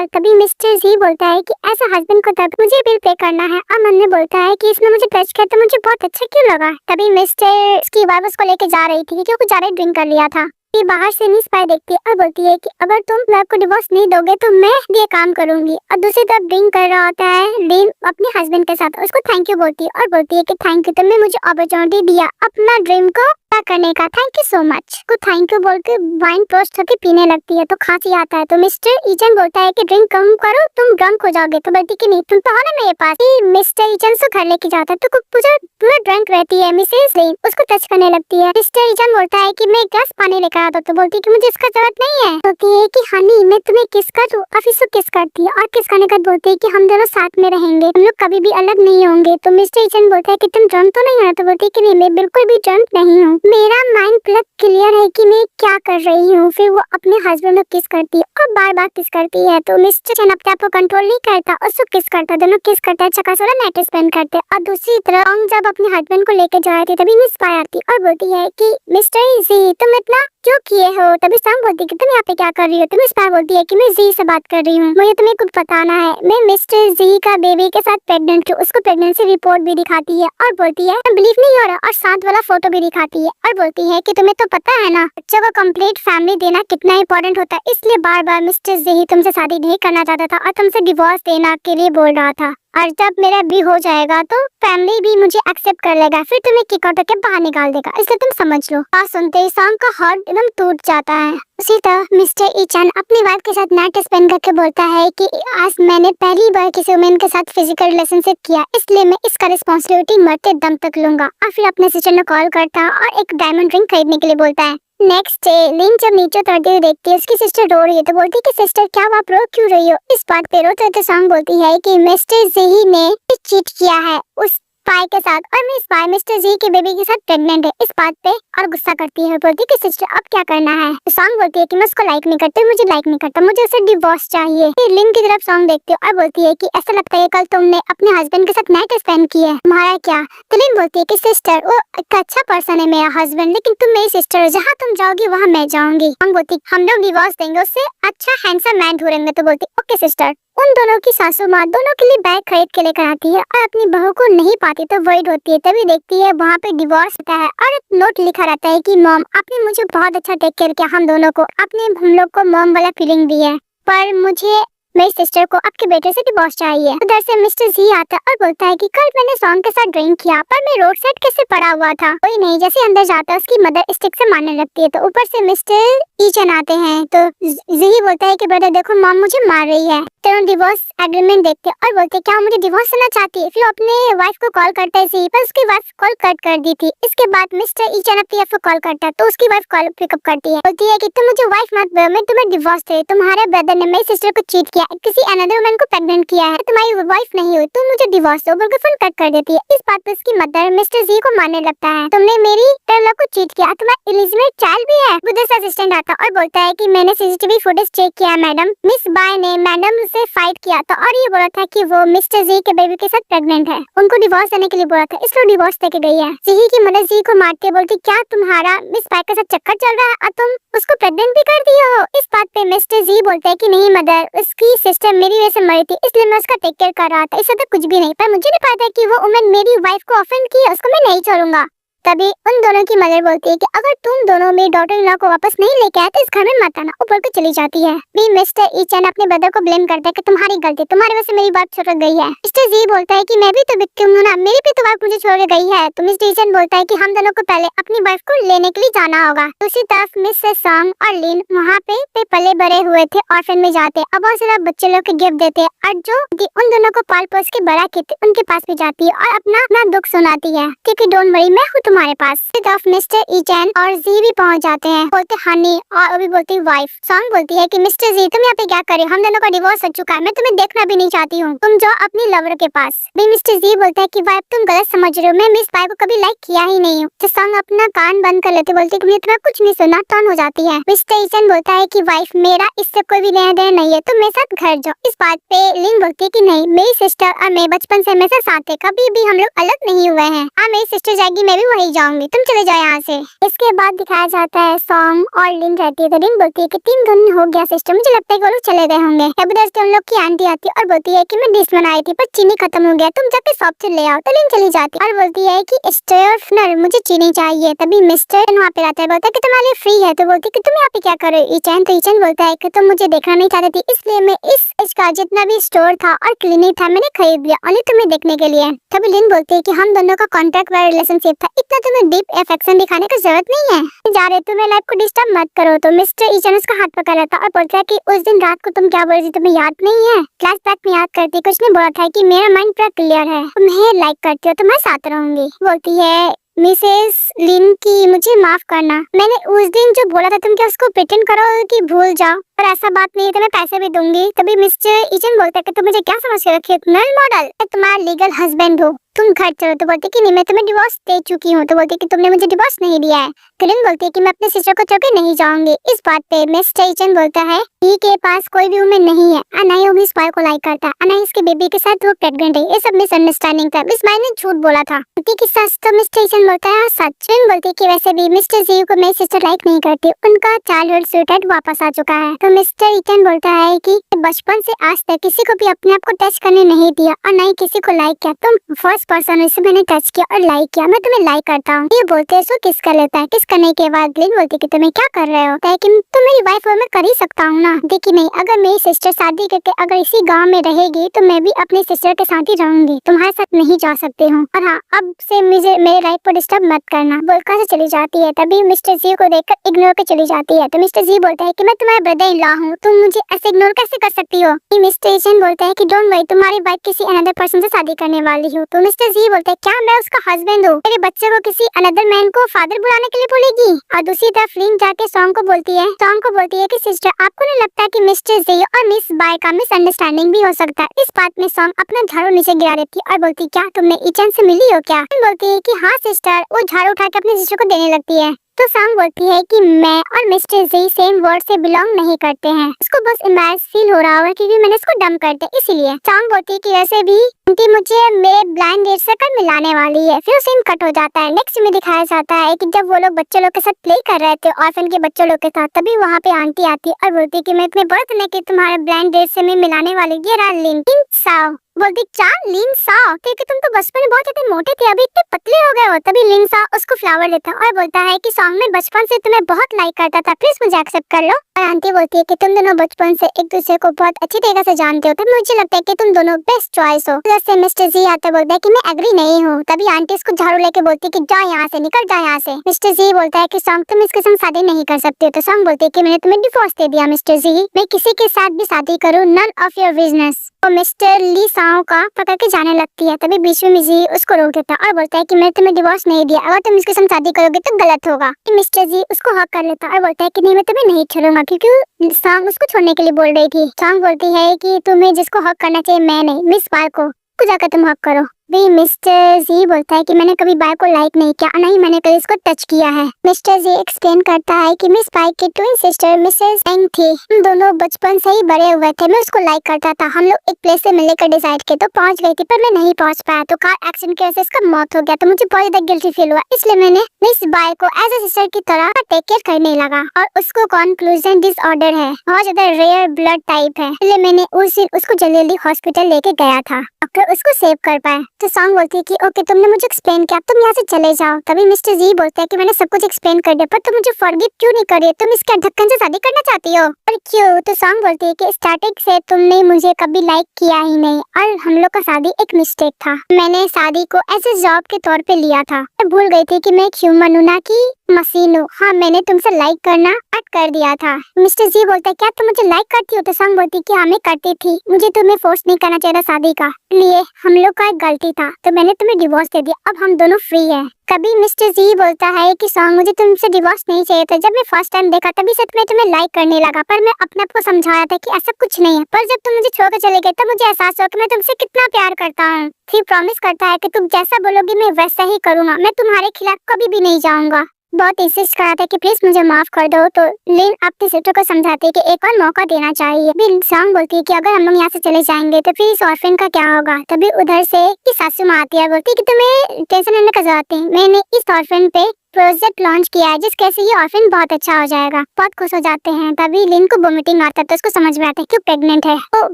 तभी मिस्टर जी बोलता है कि ऐसा हस्बैंड को तब मुझे बिल पे करना है। और मन में बोलता है कि इसने मुझे टच किया तो मुझे बहुत अच्छा क्यों लगा। तभी मिस्टर की वाइफ उसको लेके जा रही थी क्योंकि ज्यादा ड्रिंक कर लिया था। बाहर से मिस पाई देखती है और बोलती है कि अगर तुम लव को डिवोर्स नहीं दोगे तो मैं ये काम करूंगी। और दूसरी तरफ ड्रिंक कर रहा होता है लिन अपने हस्बैंड के साथ, उसको थैंक यू बोलती है और बोलती है कि थैंक यू तुमने मुझे अपॉर्चुनिटी दिया अपना ड्रीम को ऐसा करने का, थैंक यू सो मच। को थैंक यू बोल के वाइन टोस्ट होके पीने लगती है तो खांसी आता है। तो मिस्टर ईचन बोलता है कि ड्रिंक कम करो, तुम ड्रंक हो जाओगे। तो बोलती कि नहीं, तुम तो हो ना मेरे पास। मिस्टर ईचन से घर लेके जाता है तो पूरा ड्रंक रहती है। मिसेस लिन उसको टच करने लगती है। मिस्टर ईचन बोलता है कि मैं एक गिलास पानी लेकर आता। तो बोलती है कि मुझे इसका जरूरत नहीं है। बोलती है कि हनी मैं तुम्हें किस कर दूं। अब इसको किस करती है और किस करने का बोलती है कि हम दोनों साथ में रहेंगे, हम लोग कभी भी अलग नहीं होंगे। तो मिस्टर ईचन बोलता है कि तुम ड्रंक तो नहीं हो। तो बोलती है कि नहीं, मैं बिल्कुल भी ड्रंक नहीं हूँ, मेरा माइंड प्लग क्लियर है कि मैं क्या कर रही हूँ। फिर वो अपने हस्बैंड को किस करती है और बार बार किस करती है। तो मिस्टर ईचन अपने आप को कंट्रोल नहीं करता, उसको किस करता, दोनों किस करता है, चकाचौंध नाइट स्पेंड करते। और दूसरी तरफ जब अपने हस्बैंड को लेकर जा रही थी तभी मिस पाई आती और बोलती है कि मिस्टर जी तुम इतना जो किए हो। तभी सांग बोलती है कि तुम यहाँ पे क्या कर रही हो। तो मिस पाई बोलती है कि मैं जी से बात कर रही हूँ, मुझे तुम्हें कुछ बताना है। मैं मिस्टर जी का बेबी के साथ प्रेग्नेंट हूँ। उसको प्रेगनेंसी रिपोर्ट भी दिखाती है और बोलती है बिलीव नहीं हो रहा, और साथ वाला फोटो भी दिखाती है और बोलती है कि तुम्हें तो पता है ना बच्चों को कंप्लीट फैमिली देना कितना इंपॉर्टेंट होता है, इसलिए बार बार मिस्टर जी तुमसे शादी नहीं करना चाहता था और तुमसे डिवोर्स देना के लिए बोल रहा था। और जब मेरा भी हो जाएगा तो फैमिली भी मुझे एक्सेप्ट कर लेगा, फिर तुम्हें किक आउट करके बाहर निकाल देगा, इसलिए तुम समझ लो। बात सुनते ही सांग का हार्ट एकदम टूट जाता है। उसी तरह मिस्टर ईचन अपनी वाइफ के साथ नाइट स्पेंड करके बोलता है कि आज मैंने पहली बार किसी वुमेन के साथ फिजिकल रिलेशनशिप किया, इसलिए मैं इसका रिस्पॉन्सिबिलिटी मरते दम तक लूंगा। और फिर अपने सिस्टर को कॉल करता है और एक डायमंड रिंग खरीदने के लिए बोलता है। नेक्स्ट डे लिन जब नीचे उतरते हुए देखती है उसकी सिस्टर रो रही है। तो बोलती है कि सिस्टर क्या आप रो क्यों रही हो। इस बात पे रोते रोते सांग बोलती है कि मिस्टर जी ने चीट किया है उस स्पाई के साथ और मैं स्पाई मिस्टर जी के बेबी के साथ प्रेग्नेंट है। इस बात पे और गुस्सा करती है, बोलती है कि सिस्टर अब क्या करना है। तो सांग बोलती है कि मैं उसको लाइक नहीं करती, मुझे लाइक नहीं करता, मुझे उसे डिवोर्स चाहिए। फिर लिन की तरफ सांग देखती है और बोलती है कि ऐसा लगता है कल तुमने अपने हस्बैंड के साथ नाइट स्पेंड किया है, तुम्हारा क्या। तो लिन बोलती है कि सिस्टर वो एक अच्छा पर्सन है मेरा हस्बैंड, लेकिन तुम मेरी सिस्टर हो, जहाँ तुम जाओगी वहाँ मैं जाऊंगी। सांग बोलती है हम लोग डिवोर्स देंगे, उससे अच्छा हैंडसम मैन ढूंढेंगे। तो बोलती ओके सिस्टर। उन दोनों की सासू माँ दोनों के लिए बैग खरीद के लेकर आती है और अपनी बहू को नहीं पाती तो वर्ried होती है। तभी देखती है वहाँ पे डिवोर्स होता है और एक नोट लिखा रहता है कि मॉम आपने मुझे बहुत अच्छा टेक केयर किया, हम दोनों को आपने हम लोग को मॉम वाला फीलिंग दी है, पर मुझे मेरी सिस्टर को आपके बेटे से डिवोर्स चाहिए। उधर से मिस्टर जी आता है और बोलता है कि कल मैंने सॉन्ग के साथ ड्रिंक किया पर मैं रोड साइड कैसे पड़ा हुआ था। कोई नहीं, जैसे अंदर जाता है उसकी मदर स्टिक से मारने लगती है। तो ऊपर से मिस्टर ईचन आते हैं तो जी बोलता है कि ब्रदर देखो मॉम मुझे मार रही है। तो डिवोर्स एग्रीमेंट देखते और बोलते क्या मुझे डिवोर्स देना चाहती है। फिर अपने वाइफ को कॉल करता है जी, पर उसकी वाइफ कॉल कट कर दी थी। इसके बाद मिस्टर ईचन अपनी वाइफ को कॉल करता है तो उसकी वाइफ कॉल पिकअप करती है, बोलती है कि तुम मुझे वाइफ मत बोलो, मैं तुम्हें डिवोर्स दे, तुम्हारे ब्रदर ने मेरी सिस्टर को चीट किया, किसी अनदर वुमन को प्रेग्नेंट किया है, तुम्हारी वाइफ नहीं हुई, तुम मुझे डिवोर्स दो बोलकर फोन कट कर देती है। इस बात पे उसकी मदर मिस्टर जी को मारने लगता है, तुमने मेरी टेलर को चीट किया, तुम्हारा इलिजिबेथ चाइल्ड भी है। उधर से असिस्टेंट आता और बोलता है कि मैंने सीसीटीवी फुटेज चेक किया है मैडम, मिस बाय ने मैडम से फाइट किया था और ये बोला था कि वो मिस्टर जी के बेबी के साथ प्रेग्नेंट है, उनको डिवोर्स देने के लिए बोला था, इसलिए डिवोर्स देके गई है। जी की मदर जी को मारते बोलती क्या तुम्हारा मिस बाय के साथ चक्कर चल रहा है और तुम उसको प्रेग्नेंट भी कर दी हो। इस बात पे मिस्टर जी बोलते हैं कि नहीं मदर, उसकी सिस्टर मेरी वजह से मरी थी इसलिए मैं उसका टेक केयर कर रहा था, इससे तो कुछ भी नहीं, पर मुझे नहीं पता कि वो वुमन मेरी वाइफ को ऑफेंड की है, उसको मैं नहीं छोड़ूंगा। तभी उन दोनों की मदर बोलती है कि अगर तुम दोनों मेरी डॉटर इन लॉ को वापस नहीं लेके आए तो इस घर में मत आना, ऊपर को चली जाती है। भी मिस्टर ईचन अपने ब्रदर को ब्लेम करता है कि तुम्हारी गलती, तुम्हारी वजह से मेरी बात छोड़ गई है। मिस्टर जी बोलता है कि मैं भी तो विक्टिम हूं ना, मेरी भी तो वाइफ मुझे छोड़ गई है। तो मिस्टर ईचन बोलता है कि हम दोनों को पहले अपनी वाइफ को लेने के लिए जाना होगा। दूसरी तरफ मिसेस सॉन्ग और लिन वहाँ पे पले बड़े हुए थे ऑर्फन में जाते और बहुत सारा बच्चे लोग को गिफ्ट देते और जो उन दोनों को पाल पोस के बड़ा किए उनके पास भी जाती है और अपना दुख सुनाती है क्योंकि डोंट वरी मैं हूँ तुम्हारे पास। मिस्टर ईचन और जी भी पहुंच जाते हैं, बोलते हनी और अभी बोलती वाइफ। सॉन्ग बोलती है कि मिस्टर जी तुम यहाँ पे क्या कर रहे हो, हम दोनों का डिवोर्स हो चुका है, मैं तुम्हें देखना भी नहीं चाहती हूँ, तुम जाओ अपनी लवर के पास। भी मिस्टर जी बोलता है कि वाइफ तुम गलत समझ रहे हो, मैं मिस बाय को कभी लाइक किया ही नहीं हूँ। तो सॉन्ग अपना कान बंद कर लेते, बोलती है तुम्हें कुछ नहीं सुना, टर्न हो जाती है। मिस्टर ईचन बोलता है कि वाइफ मेरा इससे कोई भी लेना देना नहीं है, तुम मेरे साथ घर जाओ। इस बात पे लिन बोलती है कि नहीं, मेरी सिस्टर और मैं बचपन से हमेशा साथ है, कभी भी हम लोग अलग नहीं हुए हैं। हाँ मेरी सिस्टर जाएगी मैं भी वही जाऊंगी, तुम चले जाओ यहाँ से। इसके बाद दिखाया जाता है सॉन्ग और लिन रहती है, तो लिन बोलती है कि 3 दिन हो गया सिस्टर, मुझे लगता है कि वो लोग चले गए होंगे। उधर से उन लोग की आंटी आती है और बोलती है कि मैं डिश बनाई थी पर चीनी खत्म हो गया, तुम जाके शॉप से ले आओ। तो लिन चली जाती है और बोलती है कि स्टेफनर मुझे चीनी चाहिए। तभी मिस्टर वहाँ पे आता है, बोलता है कि तुम्हारे लिए फ्री है। तो बोलती है कि तुम यहाँ पे क्या कर रहे हो ईचन। तो ईचन बोलता है कि तुम मुझे देखना नहीं चाहती थी, इसलिए मैं इस का जितना भी स्टोर था और क्लिनिक था मैंने खरीद लिया ओनली तुम्हें देखने के लिए। तभी लिन बोलती है कि हम दोनों का कॉन्ट्रैक्ट वाला रिलेशनशिप था, इतना इतना तुम्हें डीप अफेक्शन दिखाने की जरूरत नहीं है। जा रहे तुम्हें लाइफ को डिस्टर्ब मत करो। तो मिस्टर ईचन उसका हाथ पकड़ लेता और बोलता है कि उस दिन रात को तुम क्या बोल रही थी, तुम्हें याद नहीं है? फ्लैशबैक में याद करती कुछ नहीं बोला था कि मेरा माइंड पूरा क्लियर है, तुम्हें लाइक करती हो तो मैं साथ रहूंगी। बोलती है मिसेस लिन की मुझे माफ करना, मैंने उस दिन जो बोला था तुम क्या उसको प्रिटेंड करो कि भूल जाओ, पर ऐसा बात नहीं है तो मैं पैसे भी दूंगी। तभी मिस्टर ईचन बोलता है कि तुम मुझे क्या समझ के रखी हो, नल मॉडल, मैं तुम्हारा लीगल हस्बैंड हूँ, तुम घर चलो। तो बोलती कि नहीं मैं तुम्हें डिवोर्स दे चुकी हूँ। तो बोलती कि तुमने मुझे डिवोर्स नहीं दिया है। किलिन बोलती है कि मैं अपने सिस्टर को छोड़ के नहीं जाऊंगी। इस बात पे मिस्टर ईचन बोलता है ही के पास कोई भी वुमन नहीं है, अनाई भी स्पाई को लाइक करता है, अनाई इसके बेबी के साथ वो प्रेग्नेंट है। ये सब मिसअंडरस्टैंडिंग था, स्पाई ने झूठ बोला था। कि सच तो मिस्टर ईचन बोलता है सच। बोलती है कि वैसे भी मिस्टर जी को मेरी सिस्टर लाइक नहीं करती, उनका चाइल्डहुड स्वीटहार्ट वापस आ चुका है। तो मिस्टर ईचन बोलता है कि बचपन से आज तक किसी को भी अपने आप को टच करने नहीं दिया और न ही किसी को लाइक किया, तुम फर्स्ट पर्सन इसे मैंने टच किया और लाइक किया, मैं तुम्हें लाइक करता हूँ। ये बोलते हैं सो किस कर लेता है। किस करने के बाद लिन बोलती कि तुम्हें क्या कर रहे हो, कि तुम मेरी वाइफ हो, मैं कर ही सकता हूँ ना। देखी नहीं, अगर मेरी सिस्टर शादी करके अगर इसी गाँव में रहेगी तो मैं भी अपनी सिस्टर के साथ ही रहूंगी, तुम्हारे साथ नहीं जा सकती हूँ। और हाँ, अब से मुझे मेरे लाइफ को डिस्टर्ब मत करना, बोलकर से चली जाती है। तभी मिस्टर जी को देखकर इग्नोर कर चली जाती है। तो मिस्टर जी बोलता है कि मैं तुम्हारा ब्रदर इन लॉ हूँ, तुम मुझे ऐसे इग्नोर कैसे कर सकती हो। मिस्टर ईचन बोलता है कि डोंट वरी, तुम्हारी वाइफ किसी अनदर पर्सन से शादी करने वाली हूँ। तो मिस्टर जी बोलते हैं क्या मैं उसका हस्बैंड हूँ, मेरे बच्चे को किसी अनदर मैन को फादर बुलाने के लिए बोलेगी। और दूसरी तरफ लिन जाके सॉन्ग को बोलती है कि सिस्टर आपको नहीं लगता कि मिस्टर जी और मिस बाय का मिसअंडरस्टैंडिंग भी हो सकता है। इस बात में सॉन्ग अपना झाड़ू नीचे गिरा देती है और बोलती क्या तुमने ईचन से मिली हो क्या। बोलती है कि हाँ सिस्टर, वो झाड़ू उठा के अपने सिस्टर को देने लगती है। तो सॉन्ग बोलती है कि मैं और मिस्टर जी सेम वर्ड से बिलोंग नहीं करते हैं, उसको बस एम्बैरेस फील हो रहा होगा क्योंकि मैंने इसको डंप कर दिया इसलिए। सॉन्ग बोलती है कि वैसे भी आंटी मुझे मेरे ब्लाइंड डेट से कल मिलाने वाली है। फिर सीन कट हो जाता है। नेक्स्ट में दिखाया जाता है कि जब वो लोग बच्चे लोग के साथ प्ले कर रहे थे, ऑर्फन के बच्चों लोग के साथ, तभी वहाँ पे आंटी आती है और बोलती है कि मैं तुम्हें बर्थ ने कि तुम्हारे ब्लाइंड डेट से मैं मिलाने वाली। ये रहा लिन साओ। बोलती चार लिन साओ, क्योंकि तुम तो बचपन में बहुत ज्यादा मोटे थे, अभी इतने पतले हो गए हो। तभी लिन साओ उसको फ्लावर देता है और बोलता है कि सॉन्ग में बचपन से तुम्हें बहुत लाइक करता था, प्लीज मुझे एक्सेप्ट कर लो। और आंटी बोलती है कि तुम दोनों बचपन से एक दूसरे को बहुत अच्छी तरीके से जानते हो, तब मुझे लगता है कि तुम दोनों बेस्ट चॉइस हो। जैसे मिस्टर जी आता बोलता है कि मैं एग्री नहीं हूँ। तभी आंटी इसको झाड़ू लेके बोलती है कि जा यहाँ से, निकल जा यहाँ से। मिस्टर जी बोलता है कि सॉन्ग तुम इसके संग शादी नहीं कर सकते। तो सॉन्ग बोलती है कि मैंने तुम्हें डिवोर्स दे दिया मिस्टर जी, मैं किसी के साथ भी शादी करूँ, नन ऑफ योर बिजनेस। तो मिस्टर ली साओ का पकड़ के जाने लगती है। तभी बीच में मिजी उसको रोक देता है और बोलता है कि मैंने तुम्हें डिवोर्स नहीं दिया, अगर तुम इसके साथ शादी करोगे तो गलत होगा। मिस्टर जी उसको हक कर लेता है और बोलता है कि नहीं मैं तुम्हें नहीं छोड़ूंगा, क्योंकि सॉन्ग उसको छोड़ने के लिए बोल रही थी। सॉन्ग बोलती है कि तुम्हें जिसको हक करना चाहिए मैं नहीं, मिस बार को जाकर तुम हक करो। भी मिस्टर जी बोलता है कि मैंने कभी बाय को लाइक नहीं किया, नहीं मैंने कभी इसको टच किया है। मिस्टर जी एक्सप्लेन करता है कि मिस बाय की ट्विन सिस्टर मिसेस एंग थी, हम दोनों बचपन से ही बड़े हुए थे, मैं उसको लाइक करता था, हम लोग एक प्लेस से मिलने का डिसाइड किया तो पहुंच गई थी, पर मैं नहीं पहुंच पाया, तो कार एक्सीडेंट की वजह से इसका मौत हो गया, तो मुझे बहुत ज्यादा गिल्टी फील हुआ, इसलिए मैंने मिस बाय को एज ए सिस्टर की तरह टेक केयर करने लगा। और उसको कॉन्क्लूजन डिसऑर्डर है, बहुत ज्यादा रेयर ब्लड टाइप है, इसलिए मैंने उस दिन उसको जल्दी हॉस्पिटल लेके गया था, डॉक्टर उसको सेव कर पाए। तो सॉन्ग बोलती है कि ओके तुमने मुझे एक्सप्लेन किया, तुम यहाँ से चले जाओ। तभी मिस्टर जी बोलते हैं कि मैंने सब कुछ एक्सप्लेन कर दिया, पर तुम मुझे फॉरगिव क्यों नहीं कर रही, तुम इसके ढक्कन से शादी करना चाहती हो और क्यों। तो सॉन्ग बोलती है कि स्टार्टिंग से तुमने मुझे कभी लाइक किया ही नहीं और हम लोग का शादी एक मिस्टेक था, मैंने शादी को ऐसे जॉब के तौर पे लिया था, मैं भूल गई थी कि मैं एक ह्यूमन हूँ ना कि मशीन हूँ। हाँ मैंने तुमसे लाइक करना कट कर दिया था। मिस्टर जी बोलता है क्या तुम मुझे लाइक करती हो। तो सॉन्ग बोलती है कि हाँ मैं करती थी, मुझे तुम्हें फोर्स नहीं करना चाहिए था शादी का, लिए हम लोग का एक गलती था, तो मैंने तुम्हें डिवोर्स दे दिया, अब हम दोनों फ्री हैं। कभी मिस्टर जी बोलता है कि सॉन्ग मुझे तुमसे डिवोर्स नहीं चाहिए था, जब मैं फर्स्ट टाइम देखा तभी से मैं तुम्हें लाइक करने लगा, पर मैं अपने आप को समझाया था कि ऐसा कुछ नहीं है, पर जब तुम मुझे छोड़कर चले गए तब मुझे एहसास हुआ कि मैं तुमसे कितना प्यार करता हूँ। फिर प्रॉमिस करता है कि तुम जैसा बोलोगी मैं वैसा ही करूँगा, मैं तुम्हारे खिलाफ कभी भी नहीं जाऊँगा। बहुत इंसिस्ट करा था कि प्लीज मुझे माफ कर दो। तो लिन अपनी सिस्टर को समझाती है कि एक और मौका देना चाहिए। फिर सॉन्ग बोलती है कि अगर हम लोग यहाँ से चले जाएंगे तो फिर इस ऑर्फन का क्या होगा। तभी उधर से की सासू माँ आती है, बोलती है कि तुम्हें टेंशन लेने का जरूरत नहीं, मैंने इस ऑर्फन पे प्रोजेक्ट लॉन्च किया है जिसके से ये ऑर्फन बहुत अच्छा हो जाएगा। बहुत खुश हो जाते हैं। तभी लिन को वोमिटिंग आता है तो उसको समझ में आता है कि प्रेग्नेंट है। तो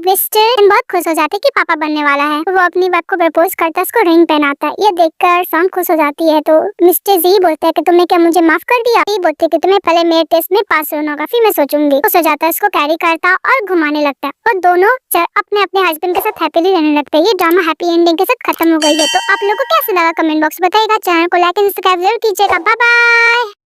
मिस्टर बहुत खुश हो जाते हैं कि पापा बनने वाला है। वो अपनी वाइफ को प्रपोज करता है, उसको रिंग पहनाता है। ये देखकर सॉन्ग खुश हो जाती है। तो मिस्टर जी बोलता है कि तुमने क्या मुझे माफ कर दिया? ये बोलते कि तुम्हें पहले मेरे टेस्ट में पास होना होगा, फिर मैं सोचूंगी। खुश हो जाता है, उसको कैरी करता है और घुमाने लगता है और दोनों अपने अपने हस्बैंड के साथ हैप्पीली रहने लगते हैं। ये ड्रामा हैप्पी एंडिंग के साथ खत्म हो गई है। तो आप लोगों को कैसा लगा कमेंट बॉक्स में बताइएगा। चैनल को लाइक एंड सब्सक्राइब जरूर कीजिएगा। Bye bye.